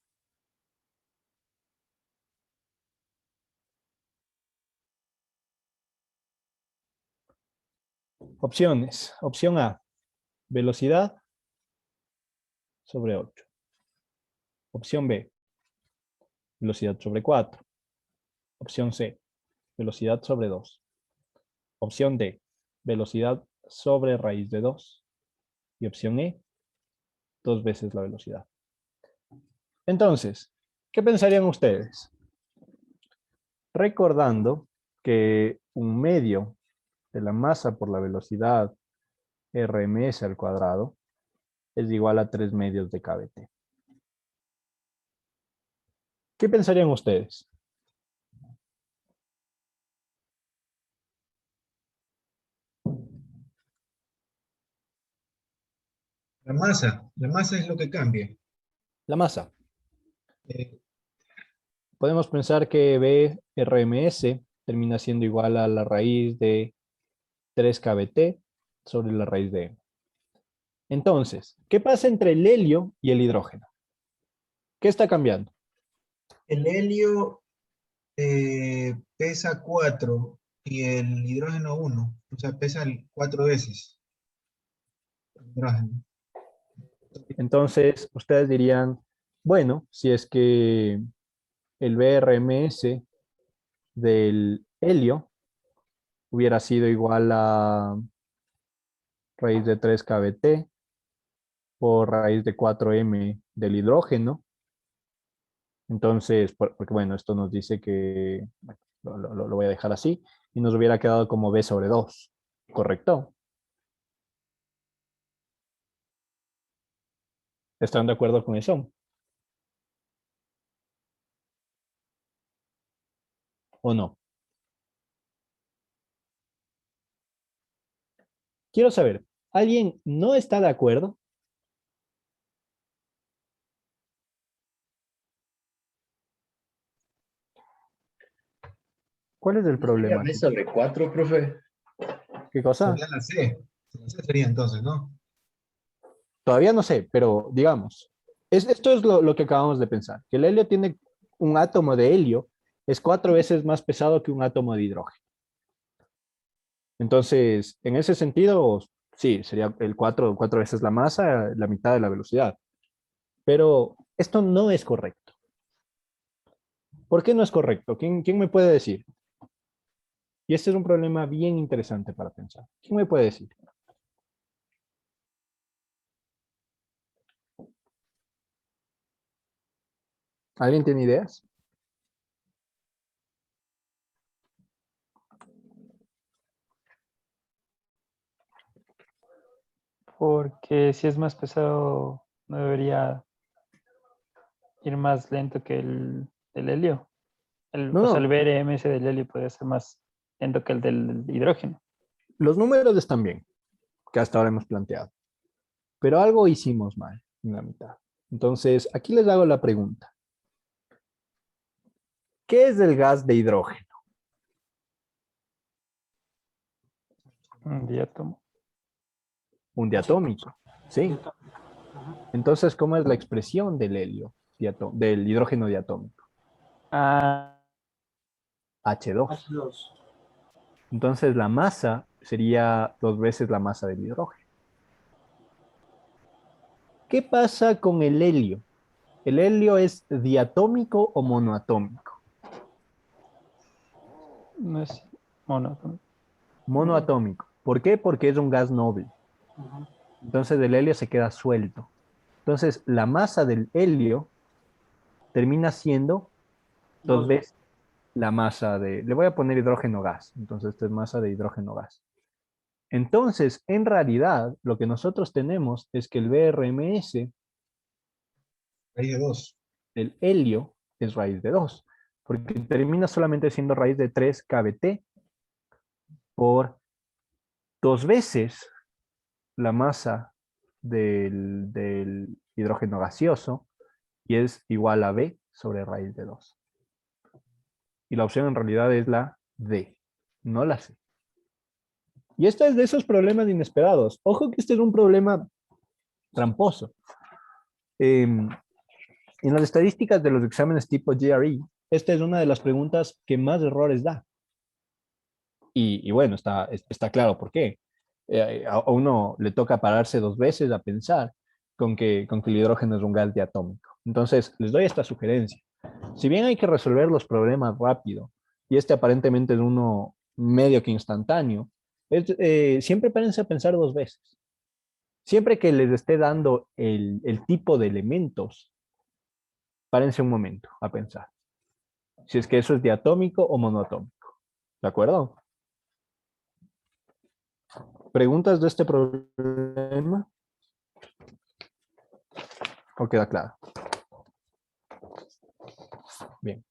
Opciones. Opción A, velocidad sobre 8. Opción B, velocidad sobre 4. Opción C, velocidad sobre 2. Opción D, velocidad sobre raíz de 2. Y opción E, 2 veces la velocidad. Entonces, ¿qué pensarían ustedes? Recordando que un medio de la masa por la velocidad RMS al cuadrado es igual a 3 medios de kBt. ¿Qué pensarían ustedes? La masa es lo que cambia. La masa. Eh, Podemos pensar que BRMS termina siendo igual a la raíz de 3 kBt sobre la raíz de m. Entonces, ¿qué pasa entre el helio y el hidrógeno? ¿Qué está cambiando? el helio pesa 4 y el hidrógeno 1. O sea, pesa 4 veces. El hidrógeno. Entonces, ustedes dirían, bueno, si es que el BRMS del helio hubiera sido igual a raíz de 3 kBt por raíz de 4m del hidrógeno. Entonces, porque bueno, esto nos dice que, bueno, lo voy a dejar así, y nos hubiera quedado como B sobre 2, ¿correcto? ¿Están de acuerdo con eso? ¿O no? Quiero saber, ¿alguien no está de acuerdo? ¿Cuál es el problema B aquí? sobre 4, profe. ¿Qué cosa? Sería la C. La C sería entonces, ¿no? Todavía no sé, pero digamos, esto es lo que acabamos de pensar, que el helio tiene un átomo de helio, es 4 veces más pesado que un átomo de hidrógeno. Entonces, en ese sentido, sí, sería el 4 veces la masa, la mitad de la velocidad. Pero esto no es correcto. ¿Por qué no es correcto? ¿Quién me puede decir? Y este es un problema bien interesante para pensar. ¿Quién me puede decir? ¿Alguien tiene ideas? Porque si es más pesado, no debería ir más lento que el helio. No, O sea, el no, BRMS del helio podría ser más lento que el del hidrógeno. los números están bien, que hasta ahora hemos planteado. Pero algo hicimos mal en la mitad. Entonces, aquí les hago la pregunta. ¿Qué es el gas de hidrógeno? Un diátomo. Un diatómico. Sí. Entonces, ¿cómo es la expresión del helio, del hidrógeno diatómico? Ah, H2. H2. Entonces, la masa sería 2 veces la masa del hidrógeno. ¿Qué pasa con el helio? ¿El helio es diatómico o monoatómico? no es monótono. Monoatómico. ¿Por qué? Porque es un gas noble. Ujú. Entonces, el helio se queda suelto. Entonces, la masa del helio termina siendo 2 Dos. veces la masa de... Le voy a poner hidrógeno gas. Entonces, esta es masa de hidrógeno gas. Entonces, en realidad, lo que nosotros tenemos es que el BRMS, Raíz de 2. el helio, es raíz de 2, porque termina solamente siendo raíz de 3 kBt por 2 veces la masa del hidrógeno gaseoso y es igual a B sobre raíz de 2. Y la opción en realidad es la D, no la C. Y esto es de esos problemas inesperados. Ojo que este es un problema tramposo. En las estadísticas de los exámenes tipo GRE, esta es una de las preguntas que más errores da. Y bueno, está claro por qué. A uno le toca pararse 2 veces a pensar con que el hidrógeno es un gas diatómico. Entonces, les doy esta sugerencia. Si bien hay que resolver los problemas rápido, y este aparentemente es uno medio que instantáneo, siempre párense a pensar 2 veces. Siempre que les esté dando el tipo de elementos, párense un momento a pensar. Si es que eso es diatómico o monoatómico. ¿De acuerdo? ¿Preguntas de este problema? ¿O queda claro? Bien.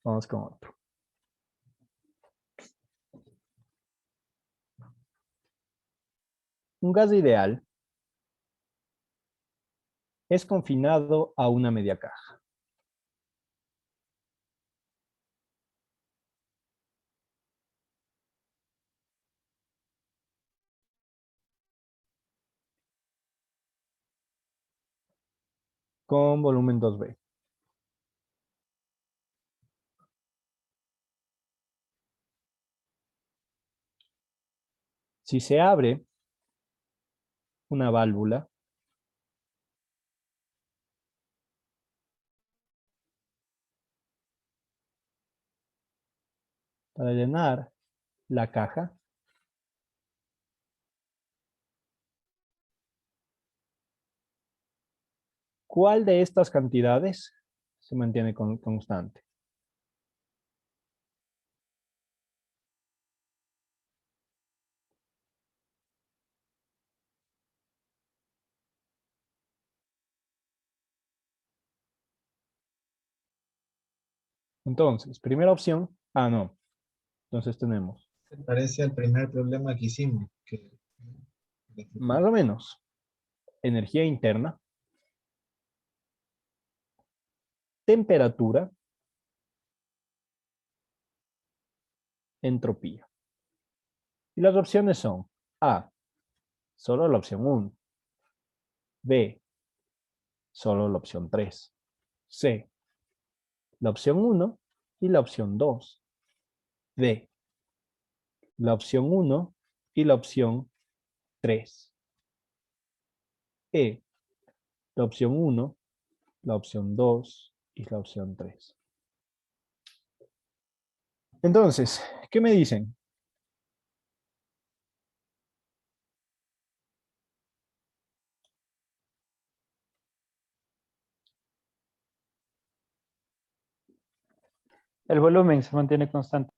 Vamos con otro. Un gas ideal es confinado a una media caja. Con volumen 2B. Si se abre una válvula, para llenar la caja, ¿cuál de estas cantidades se mantiene constante? Entonces, primera opción, no. Entonces tenemos, Se parece al primer problema que hicimos. más o menos, energía interna, temperatura, entropía. Y las opciones son A, solo la opción 1, B, solo la opción 3, C, la opción 1 y la opción 2, D, la opción 1 y la opción 3, E, la opción 1, la opción 2 y la opción 3. Entonces, ¿qué me dicen? El volumen se mantiene constante.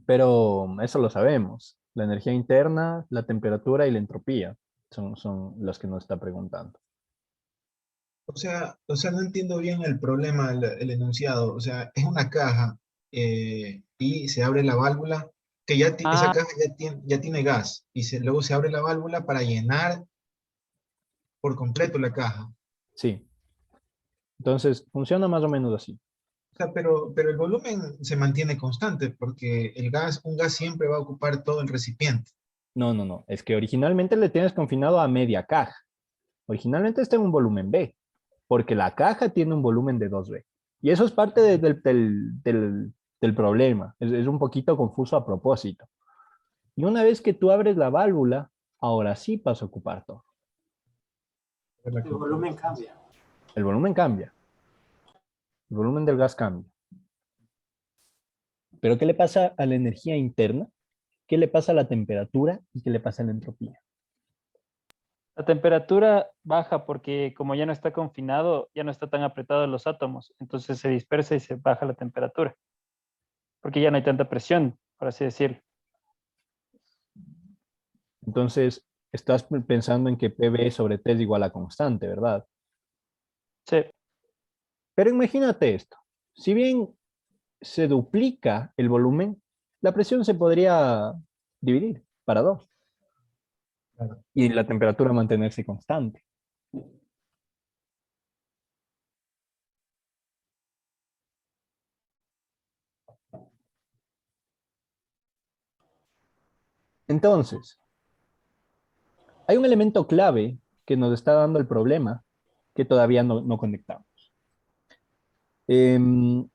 Pero eso lo sabemos. La energía interna, la temperatura y la entropía son las que nos está preguntando. No entiendo bien el problema, el enunciado. O sea, es una caja y se abre la válvula, que esa caja ya tiene gas y luego se abre la válvula para llenar por completo la caja. Sí. Entonces, funciona más o menos así. O sea, pero el volumen se mantiene constante porque un gas siempre va a ocupar todo el recipiente. No. Es que originalmente le tienes confinado a media caja. Originalmente está en un volumen B, porque la caja tiene un volumen de 2B. Y eso es parte del problema. Es un poquito confuso a propósito. Y una vez que tú abres la válvula, ahora sí vas a ocupar todo. El volumen cambia. El volumen cambia. El volumen del gas cambia. Pero ¿qué le pasa a la energía interna? ¿Qué le pasa a la temperatura? ¿Y qué le pasa a la entropía? La temperatura baja porque como ya no está confinado, ya no está tan apretado los átomos, entonces se dispersa y se baja la temperatura, porque ya no hay tanta presión, por así decirlo. Entonces, estás pensando en que PV sobre T es igual a constante, ¿verdad? Sí. Pero imagínate esto. Si bien se duplica el volumen, la presión se podría dividir para 2. y la temperatura mantenerse constante. Entonces, hay un elemento clave que nos está dando el problema que todavía no conectamos. ¿Qué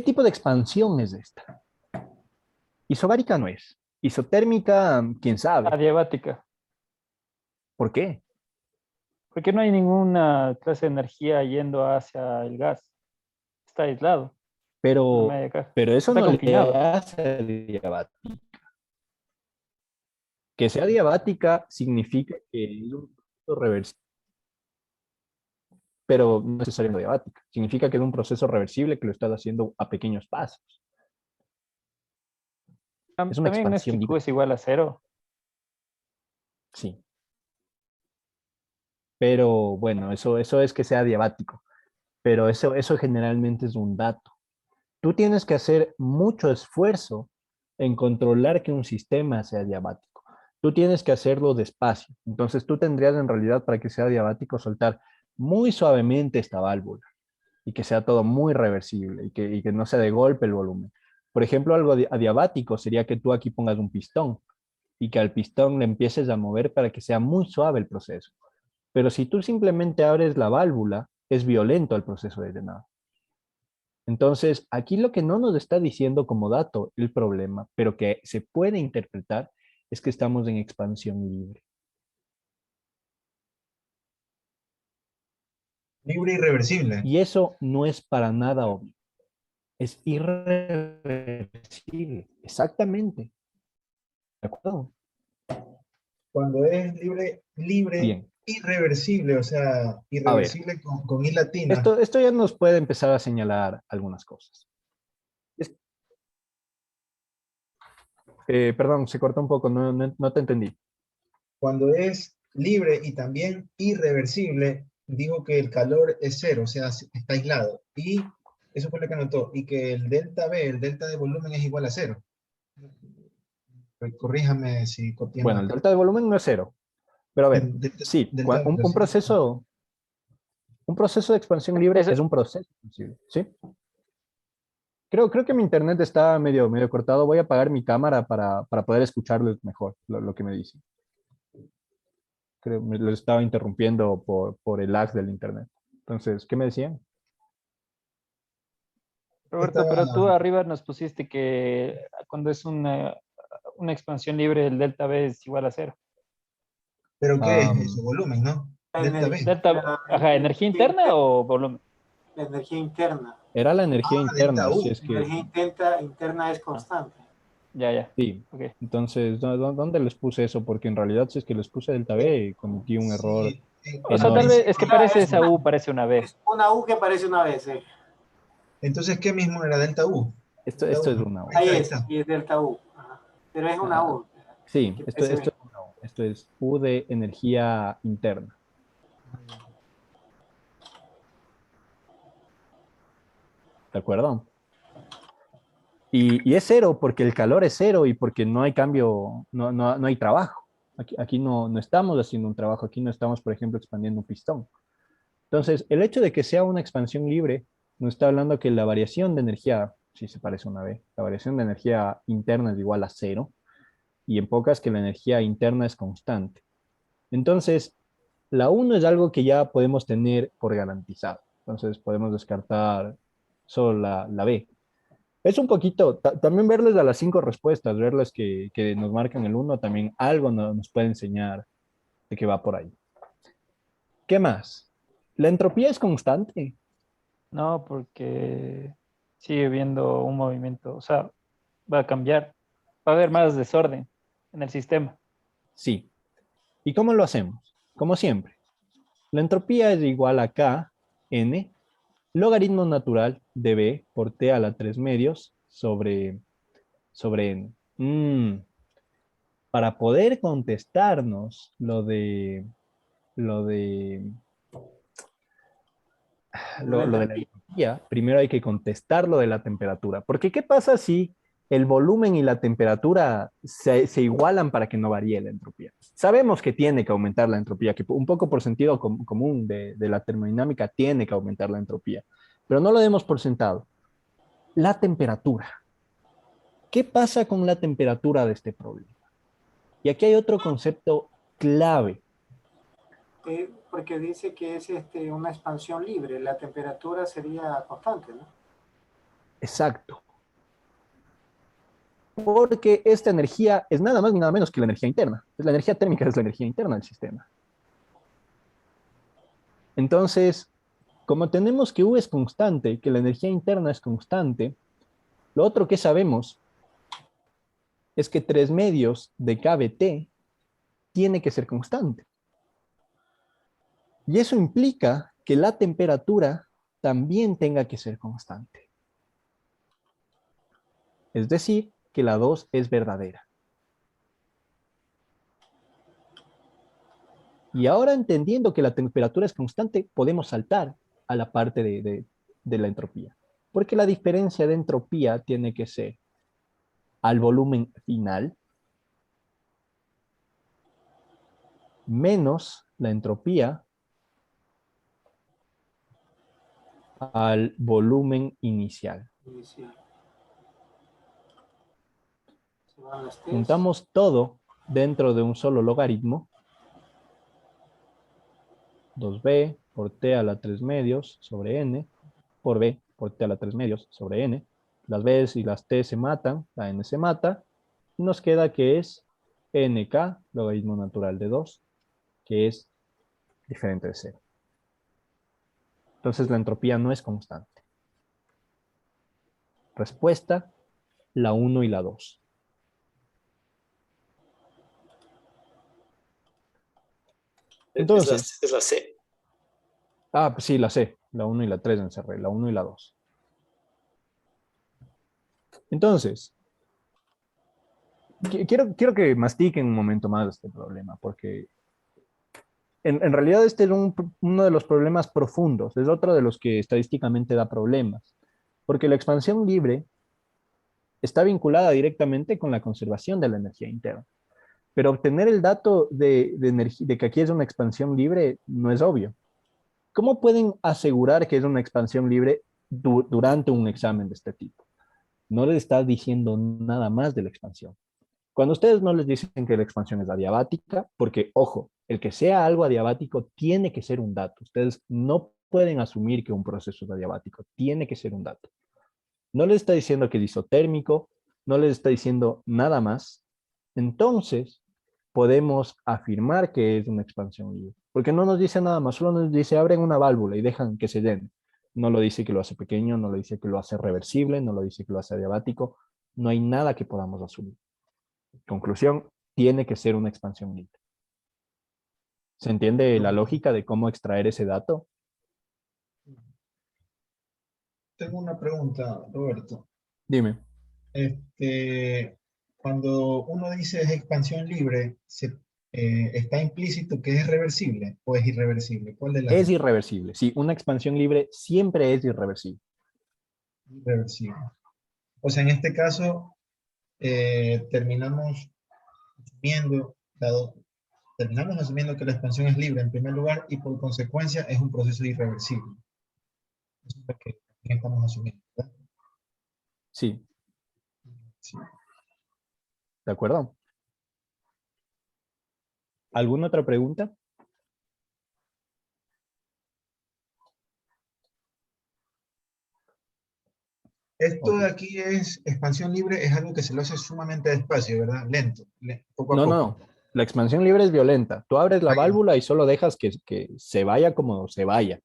tipo de expansión es esta? Isobárica no es. Isotérmica, quién sabe. Adiabática. ¿Por qué? Porque no hay ninguna clase de energía yendo hacia el gas. Está aislado. No Pero, me acá. pero eso Está no le confinado. hace adiabática. Que sea diabática significa que es un proceso reversible, pero no necesariamente diabática. Significa que es un proceso reversible que lo estás haciendo a pequeños pasos. Es una También no es que expansión Q libre. es igual a 0. Sí. Pero bueno, eso es que sea diabático. Pero eso generalmente es un dato. Tú tienes que hacer mucho esfuerzo en controlar que un sistema sea diabático. Tú tienes que hacerlo despacio. Entonces tú tendrías en realidad para que sea diabático soltar muy suavemente esta válvula y que sea todo muy reversible y que no sea de golpe el volumen. Por ejemplo, algo adiabático sería que tú aquí pongas un pistón y que al pistón le empieces a mover para que sea muy suave el proceso. Pero si tú simplemente abres la válvula, es violento el proceso de llenado. Entonces, aquí lo que no nos está diciendo como dato el problema, pero que se puede interpretar, es que estamos en expansión libre. Libre y reversible. Y eso no es para nada obvio. Es irreversible. Exactamente. ¿De acuerdo? Cuando es libre, Bien. irreversible, o sea, A ver, irreversible con I latina. esto ya nos puede empezar a señalar algunas cosas. Perdón, se cortó un poco, no te entendí. Cuando es libre y también irreversible, dijo que el calor es cero, o sea, está aislado. Y eso fue lo que anotó. Y que el delta B, el delta de volumen es igual a cero. Corríjame si copié Bueno, el mal. delta de volumen no es cero. Pero a ver, sí, Delta de un velocidad. proceso de expansión libre Eso, es un proceso expansible, ¿sí? Creo que mi internet está medio cortado. Voy a apagar mi cámara para poder escucharlo mejor, lo que me dicen. Creo que me lo estaba interrumpiendo por el lag del internet. Entonces, ¿qué me decían? Roberto, Estaba, pero tú arriba nos pusiste que cuando es una expansión libre, el delta B es igual a 0. ¿pero qué es Am, eso? Volumen, ¿no? La Delta energía, B. Delta, ajá, ¿energía interna o volumen? la energía interna. Era la energía Delta interna, si U. es La que energía interna es Ah, constante. ya, sí. ok. Entonces, ¿dónde les puse eso? Porque en realidad, si es que les puse delta B, cometí un error Sí, O sea, al tal vez enorme. es que principio. Ah, parece esa U, parece una B. es una U que parece una B, sí. Entonces, ¿qué mismo era delta U? Delta Esto U, es ¿no? una U. Ahí Ahí es, está. y es delta U. Ajá. Pero es una Ah, U sí, que esto parece es B. una U. Esto es U de energía interna. ¿De acuerdo? Y es cero porque el calor es cero y porque no hay cambio, no hay trabajo. Aquí no estamos haciendo un trabajo, aquí no estamos, por ejemplo, expandiendo un pistón. Entonces, el hecho de que sea una expansión libre nos está hablando que la variación de energía, si se parece a una B, la variación de energía interna es igual a cero y en pocas que la energía interna es constante. Entonces, la 1 es algo que ya podemos tener por garantizado. Entonces, podemos descartar solo la B. Es un poquito, también verles a las 5 respuestas, verles que nos marcan el 1, también algo nos puede enseñar de que va por ahí. ¿Qué más? La entropía es constante. No, porque sigue viendo un movimiento, o sea, va a cambiar, va a haber más desorden en el sistema. Sí. ¿Y cómo lo hacemos? Como siempre. La entropía es igual a K, N, logaritmo natural de B por T a la 3 medios sobre N. Para poder contestarnos lo de, La lo de la entropía. entropía, primero hay que contestar lo de la temperatura. Porque ¿qué pasa si el volumen y la temperatura se igualan para que no varíe la entropía. Sabemos que tiene que aumentar la entropía, que un poco por sentido común de la termodinámica tiene que aumentar la entropía, pero no lo demos por sentado. La temperatura. ¿Qué pasa con la temperatura de este problema? Y aquí hay otro concepto clave. Porque dice que es una expansión libre, la temperatura sería constante, ¿no? Exacto. Porque esta energía es nada más ni nada menos que la energía interna. La energía térmica es la energía interna del sistema. Entonces, como tenemos que U es constante, que la energía interna es constante, lo otro que sabemos es que 3/2 de kBt tiene que ser constante. Y eso implica que la temperatura también tenga que ser constante. Es decir, que la 2 es verdadera. Y ahora entendiendo que la temperatura es constante, podemos saltar a la parte de la entropía. Porque la diferencia de entropía tiene que ser al volumen final menos la entropía al volumen inicial. Sí. Se van las T's. Juntamos todo dentro de un solo logaritmo. 2b por t a la 3/2 sobre n, por b por t a la 3/2 sobre n. Las b y las t se matan, la n se mata, y nos queda que es nk, logaritmo natural de 2, que es diferente de 0. Entonces la entropía no es constante. Respuesta, la 1 y la 2. Entonces, es la C. pues sí, la C, la 1 y la 3 encerré, la 1 y la 2. Entonces, quiero que mastiquen un momento más este problema, porque en realidad este es uno de los problemas profundos, es otro de los que estadísticamente da problemas, porque la expansión libre está vinculada directamente con la conservación de la energía interna. Pero obtener el dato de que aquí es una expansión libre no es obvio. ¿Cómo pueden asegurar que es una expansión libre durante un examen de este tipo? No les está diciendo nada más de la expansión. Cuando ustedes no les dicen que la expansión es adiabática, porque, ojo, el que sea algo adiabático tiene que ser un dato. Ustedes no pueden asumir que un proceso es adiabático, tiene que ser un dato. No les está diciendo que es isotérmico, no les está diciendo nada más. Entonces, podemos afirmar que es una expansión libre. Porque no nos dice nada más, solo nos dice abren una válvula y dejan que se llene. No lo dice que lo hace pequeño, no lo dice que lo hace reversible, no lo dice que lo hace adiabático. No hay nada que podamos asumir. Conclusión, tiene que ser una expansión libre. ¿Se entiende la lógica de cómo extraer ese dato? Tengo una pregunta, Roberto. Dime. Cuando uno dice es expansión libre, ¿está implícito que es reversible o es irreversible? ¿Cuál de las Es dos? irreversible. Sí, una expansión libre siempre es irreversible. Irreversible. O sea, en este caso, terminamos asumiendo, terminamos asumiendo que la expansión es libre en primer lugar y por consecuencia es un proceso irreversible. Eso es lo que también estamos asumiendo, ¿verdad? Sí, Sí. ¿de acuerdo? ¿Alguna otra pregunta? Esto Ok. de aquí es expansión libre, es algo que se lo hace sumamente despacio, ¿verdad? Lento, poco a No, poco. no. La expansión libre es violenta. Tú abres la Ahí. válvula y solo dejas que se vaya como se vaya.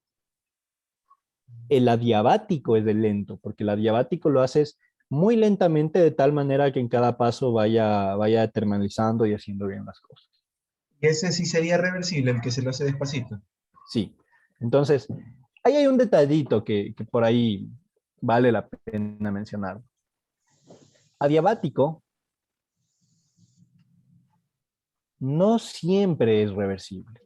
El adiabático es el lento, porque el adiabático lo haces muy lentamente de tal manera que en cada paso vaya termalizando y haciendo bien las cosas. Y ese sí sería reversible, el que se lo hace despacito. Sí. Entonces, ahí hay un detallito que por ahí vale la pena mencionar. Adiabático no siempre es reversible.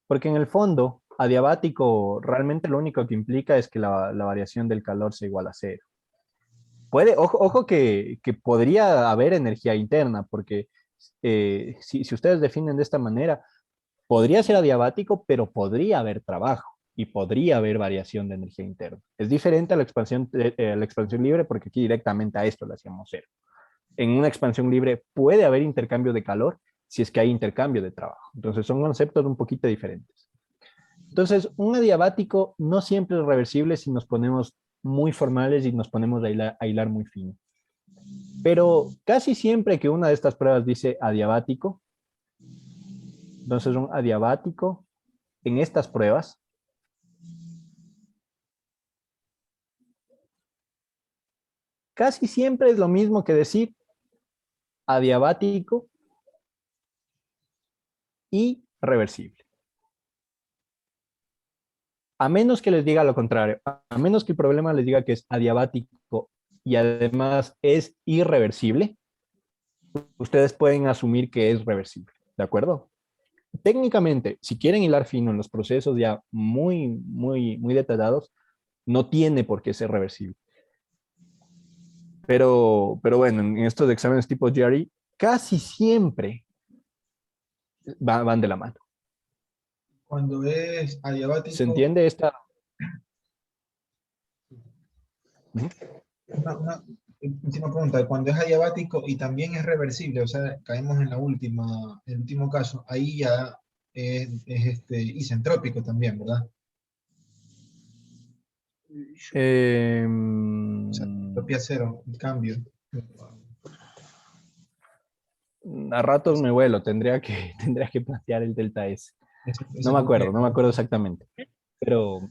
Porque en el fondo, adiabático realmente lo único que implica es que la variación del calor sea igual a cero. Ojo que podría haber energía interna, porque si ustedes definen de esta manera, podría ser adiabático, pero podría haber trabajo y podría haber variación de energía interna. Es diferente a la expansión libre, porque aquí directamente a esto le hacíamos cero. En una expansión libre puede haber intercambio de calor si es que hay intercambio de trabajo. Entonces son conceptos un poquito diferentes. Entonces, un adiabático no siempre es reversible si nos ponemos muy formales y nos ponemos a hilar muy fino. Pero casi siempre que una de estas pruebas dice adiabático, entonces un adiabático en estas pruebas casi siempre es lo mismo que decir adiabático y reversible. A menos que les diga lo contrario, a menos que el problema les diga que es adiabático y además es irreversible, ustedes pueden asumir que es reversible, ¿de acuerdo? Técnicamente, si quieren hilar fino en los procesos ya muy detallados, no tiene por qué ser reversible. Pero bueno, en estos exámenes tipo GRE, casi siempre van de la mano. Cuando es adiabático, ¿Se entiende esta? una última pregunta, cuando es adiabático y también es reversible, o sea, caemos en el último caso, ahí ya es isentrópico también, ¿verdad? O sea, entropía cero, el cambio. A ratos me vuelo, tendría que plantear el delta S. Eso No me acuerdo exactamente. Pero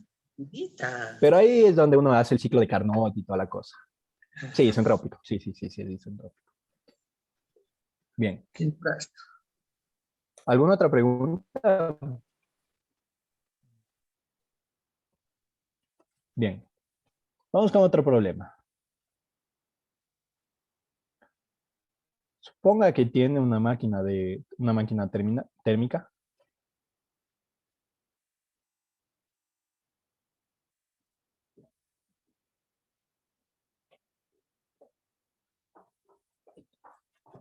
ahí es donde uno hace el ciclo de Carnot y toda la cosa. Sí, es entrópico. Sí, es entrópico. Bien. ¿Alguna otra pregunta? Bien. Vamos con otro problema. Suponga que tiene una máquina térmica.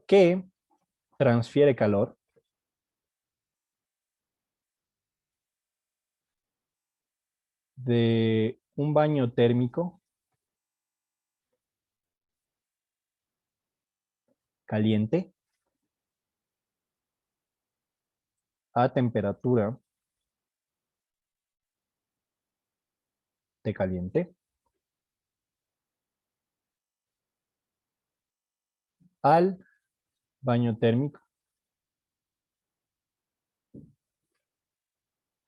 Que transfiere calor de un baño térmico caliente a temperatura de caliente al baño térmico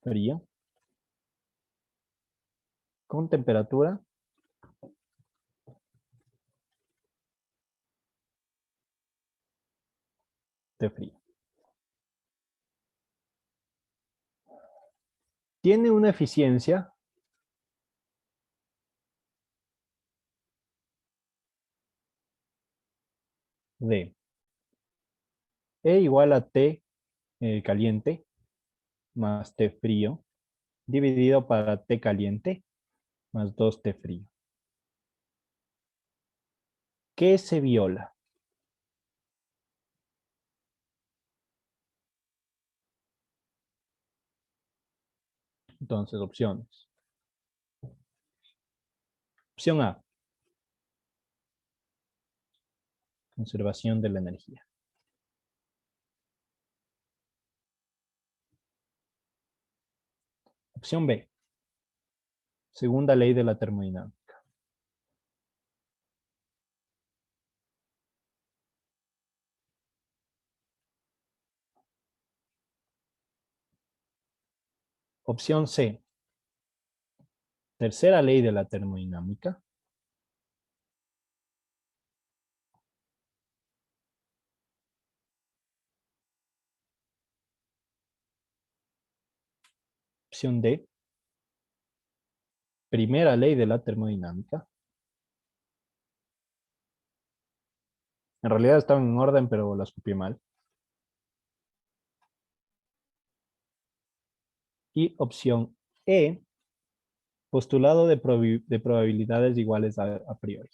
frío con temperatura de frío. Tiene una eficiencia de E igual a T caliente más T frío dividido para T caliente más 2T frío. ¿Qué se viola? Entonces, opciones. Opción A. Conservación de la energía. Opción B. Segunda ley de la termodinámica. Opción C. Tercera ley de la termodinámica. Opción D. Primera ley de la termodinámica. En realidad estaban en orden, pero las copié mal. Y opción E, postulado de probabilidades iguales a priori.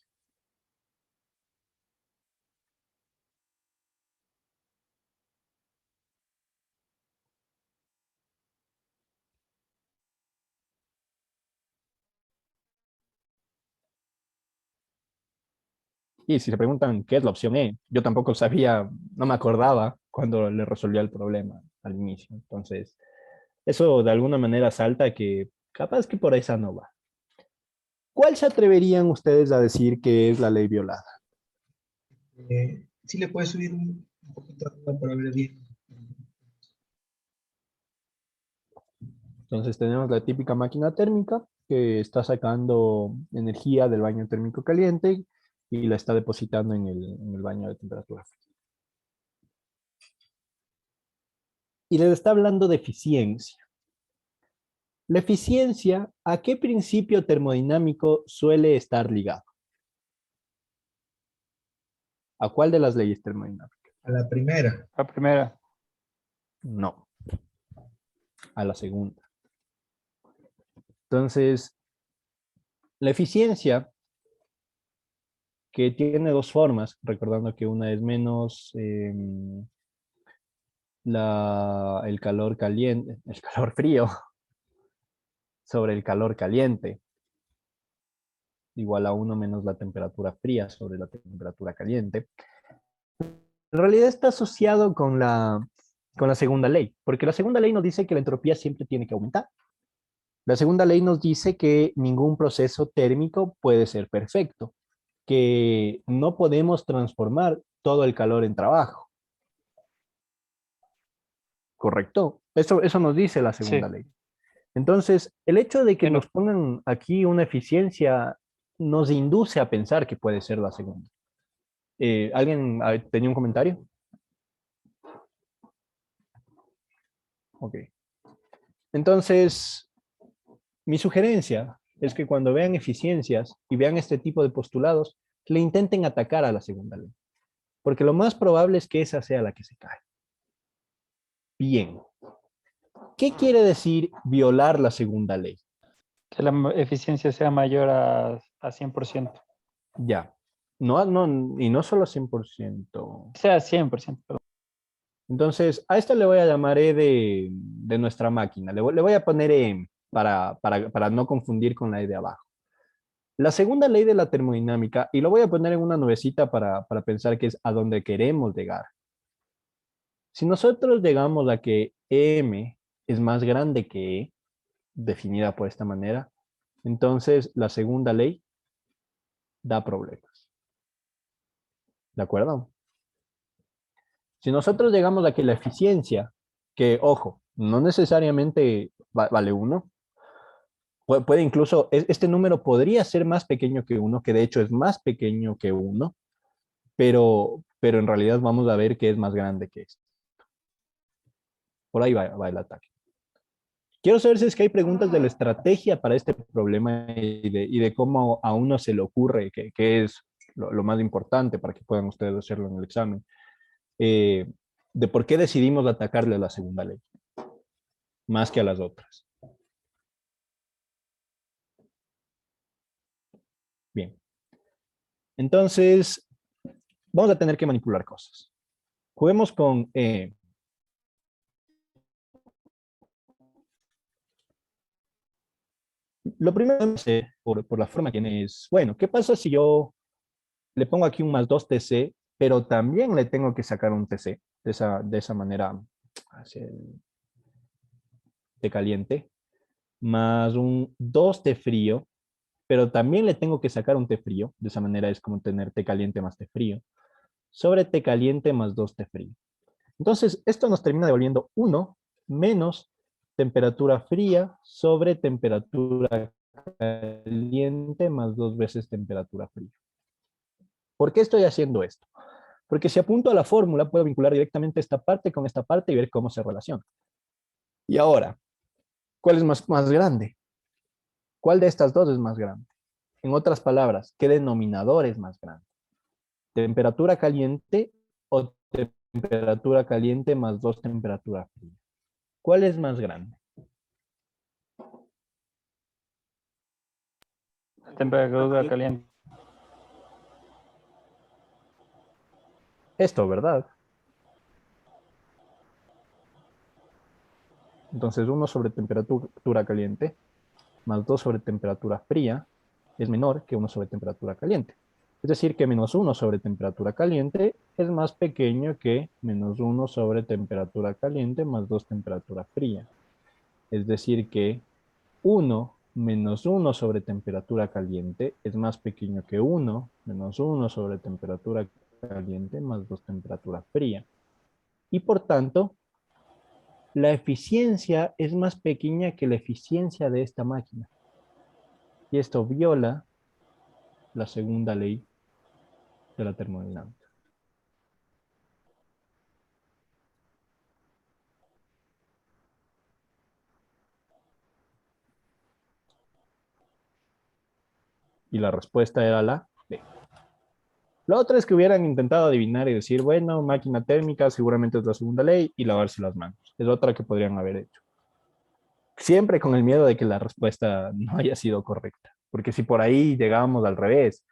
Y si se preguntan qué es la opción E, yo tampoco sabía, no me acordaba cuando le resolvía el problema al inicio. Entonces, eso de alguna manera salta que capaz que por esa no va. ¿Cuál se atreverían ustedes a decir que es la ley violada? Sí le puedes subir un poquito arriba para ver bien. Entonces tenemos la típica máquina térmica que está sacando energía del baño térmico caliente y la está depositando en el baño de temperatura fría. Y les está hablando de eficiencia. La eficiencia, ¿a qué principio termodinámico suele estar ligado? ¿A cuál de las leyes termodinámicas? A la primera. La primera. No, a la segunda. Entonces, la eficiencia, que tiene dos formas, recordando que una es menos el calor caliente, el calor frío sobre el calor caliente, igual a 1 menos la temperatura fría sobre la temperatura caliente. En realidad está asociado con la segunda ley, porque la segunda ley nos dice que la entropía siempre tiene que aumentar. La segunda ley nos dice que ningún proceso térmico puede ser perfecto, que no podemos transformar todo el calor en trabajo. ¿Correcto? Eso nos dice la segunda Sí. ley. Entonces, el hecho de que Que no- nos pongan aquí una eficiencia nos induce a pensar que puede ser la segunda. ¿Alguien tenía un comentario? Ok. Entonces, mi sugerencia es que cuando vean eficiencias y vean este tipo de postulados, le intenten atacar a la segunda ley. Porque lo más probable es que esa sea la que se cae. Bien. ¿Qué quiere decir violar la segunda ley? que la eficiencia sea mayor a 100%. Ya. Y no solo 100%. Sea 100%, perdón. Entonces, a esta le voy a llamar E de nuestra máquina. Le voy a poner E para no confundir con la E de abajo. La segunda ley de la termodinámica, y lo voy a poner en una nubecita para pensar que es a donde queremos llegar. Si nosotros llegamos a que M es más grande que E, definida por esta manera, entonces la segunda ley da problemas. ¿De acuerdo? Si nosotros llegamos a que la eficiencia, que ojo, no necesariamente vale 1, puede incluso, este número podría ser más pequeño que 1, que de hecho es más pequeño que 1, pero en realidad vamos a ver que es más grande que esto. Por ahí va el ataque. Quiero saber si es que hay preguntas de la estrategia para este problema y de cómo a uno se le ocurre, que es lo más importante para que puedan ustedes hacerlo en el examen, de por qué decidimos atacarle a la segunda ley, más que a las otras. Bien. Entonces, vamos a tener que manipular cosas. Juguemos con lo primero por la forma que tiene es, bueno, ¿qué pasa si yo le pongo aquí un más 2 TC, pero también le tengo que sacar un TC de esa manera de caliente, más un 2 T frío, pero también le tengo que sacar un T frío, de esa manera es como tener T caliente más T frío, sobre T caliente más 2 T frío. Entonces, esto nos termina devolviendo 1 menos temperatura fría sobre temperatura caliente más 2 veces temperatura fría. ¿Por qué estoy haciendo esto? Porque si apunto a la fórmula, puedo vincular directamente esta parte con esta parte y ver cómo se relaciona. Y ahora, ¿cuál es más grande? ¿Cuál de estas dos es más grande? En otras palabras, ¿qué denominador es más grande? ¿Temperatura caliente o temperatura caliente más 2 temperatura fría? ¿Cuál es más grande? Temperatura caliente. Esto, ¿verdad? Entonces 1 sobre temperatura caliente más 2 sobre temperatura fría es menor que 1 sobre temperatura caliente. Es decir, que menos 1 sobre temperatura caliente es más pequeño que menos 1 sobre temperatura caliente más 2 temperatura fría. Es decir, que 1 menos 1 sobre temperatura caliente es más pequeño que 1 menos 1 sobre temperatura caliente más 2 temperatura fría. Y por tanto, la eficiencia es más pequeña que la eficiencia de esta máquina. Y esto viola la segunda ley de la termodinámica. Y la respuesta era la B. La otra es que hubieran intentado adivinar y decir, bueno, máquina térmica seguramente es la segunda ley y lavarse las manos. Es otra que podrían haber hecho. Siempre con el miedo de que la respuesta no haya sido correcta. Porque si por ahí llegábamos al revés,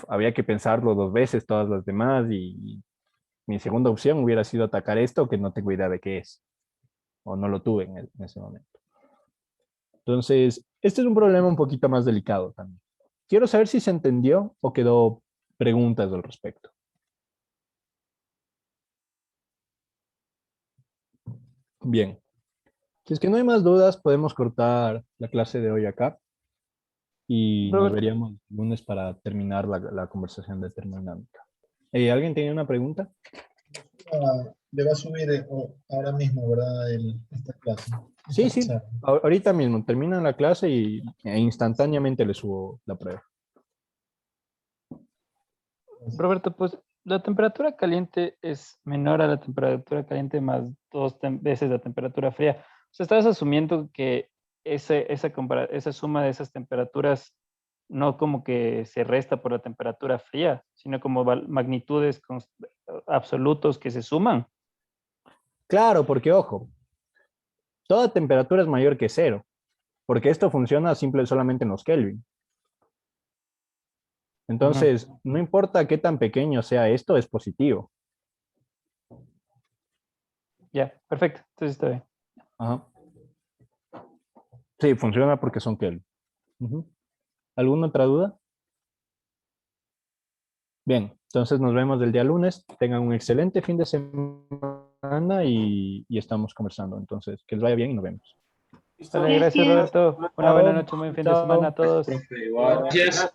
había que pensarlo 2 veces todas las demás y mi segunda opción hubiera sido atacar esto que no tengo idea de qué es. O no lo tuve en ese momento. Entonces, este es un problema un poquito más delicado también. Quiero saber si se entendió o quedó preguntas al respecto. Bien. Si es que no hay más dudas, podemos cortar la clase de hoy acá y nos veríamos el lunes para terminar la conversación de termodinámica. ¿Alguien tenía una pregunta? Le va a subir ahora mismo, ¿verdad? Esta clase. Sí, sí. Ahorita mismo terminan la clase e instantáneamente le subo la prueba. Roberto, pues la temperatura caliente es menor a la temperatura caliente más 2 veces la temperatura fría. O sea, estás asumiendo que esa suma de esas temperaturas no como que se resta por la temperatura fría, sino como magnitudes absolutos que se suman. Claro, porque ojo, toda temperatura es mayor que 0, porque esto funciona solamente en los Kelvin. Entonces, no importa qué tan pequeño sea esto, es positivo. Ya, perfecto. Entonces está bien. Ajá. Sí, funciona porque son Kelvin. ¿Alguna otra duda? Bien, entonces nos vemos el día lunes. Tengan un excelente fin de semana y estamos conversando. Entonces, que les vaya bien y nos vemos. Vale, gracias, Roberto. Una buena noche, un buen fin de semana a todos. Profe, igual. Gracias.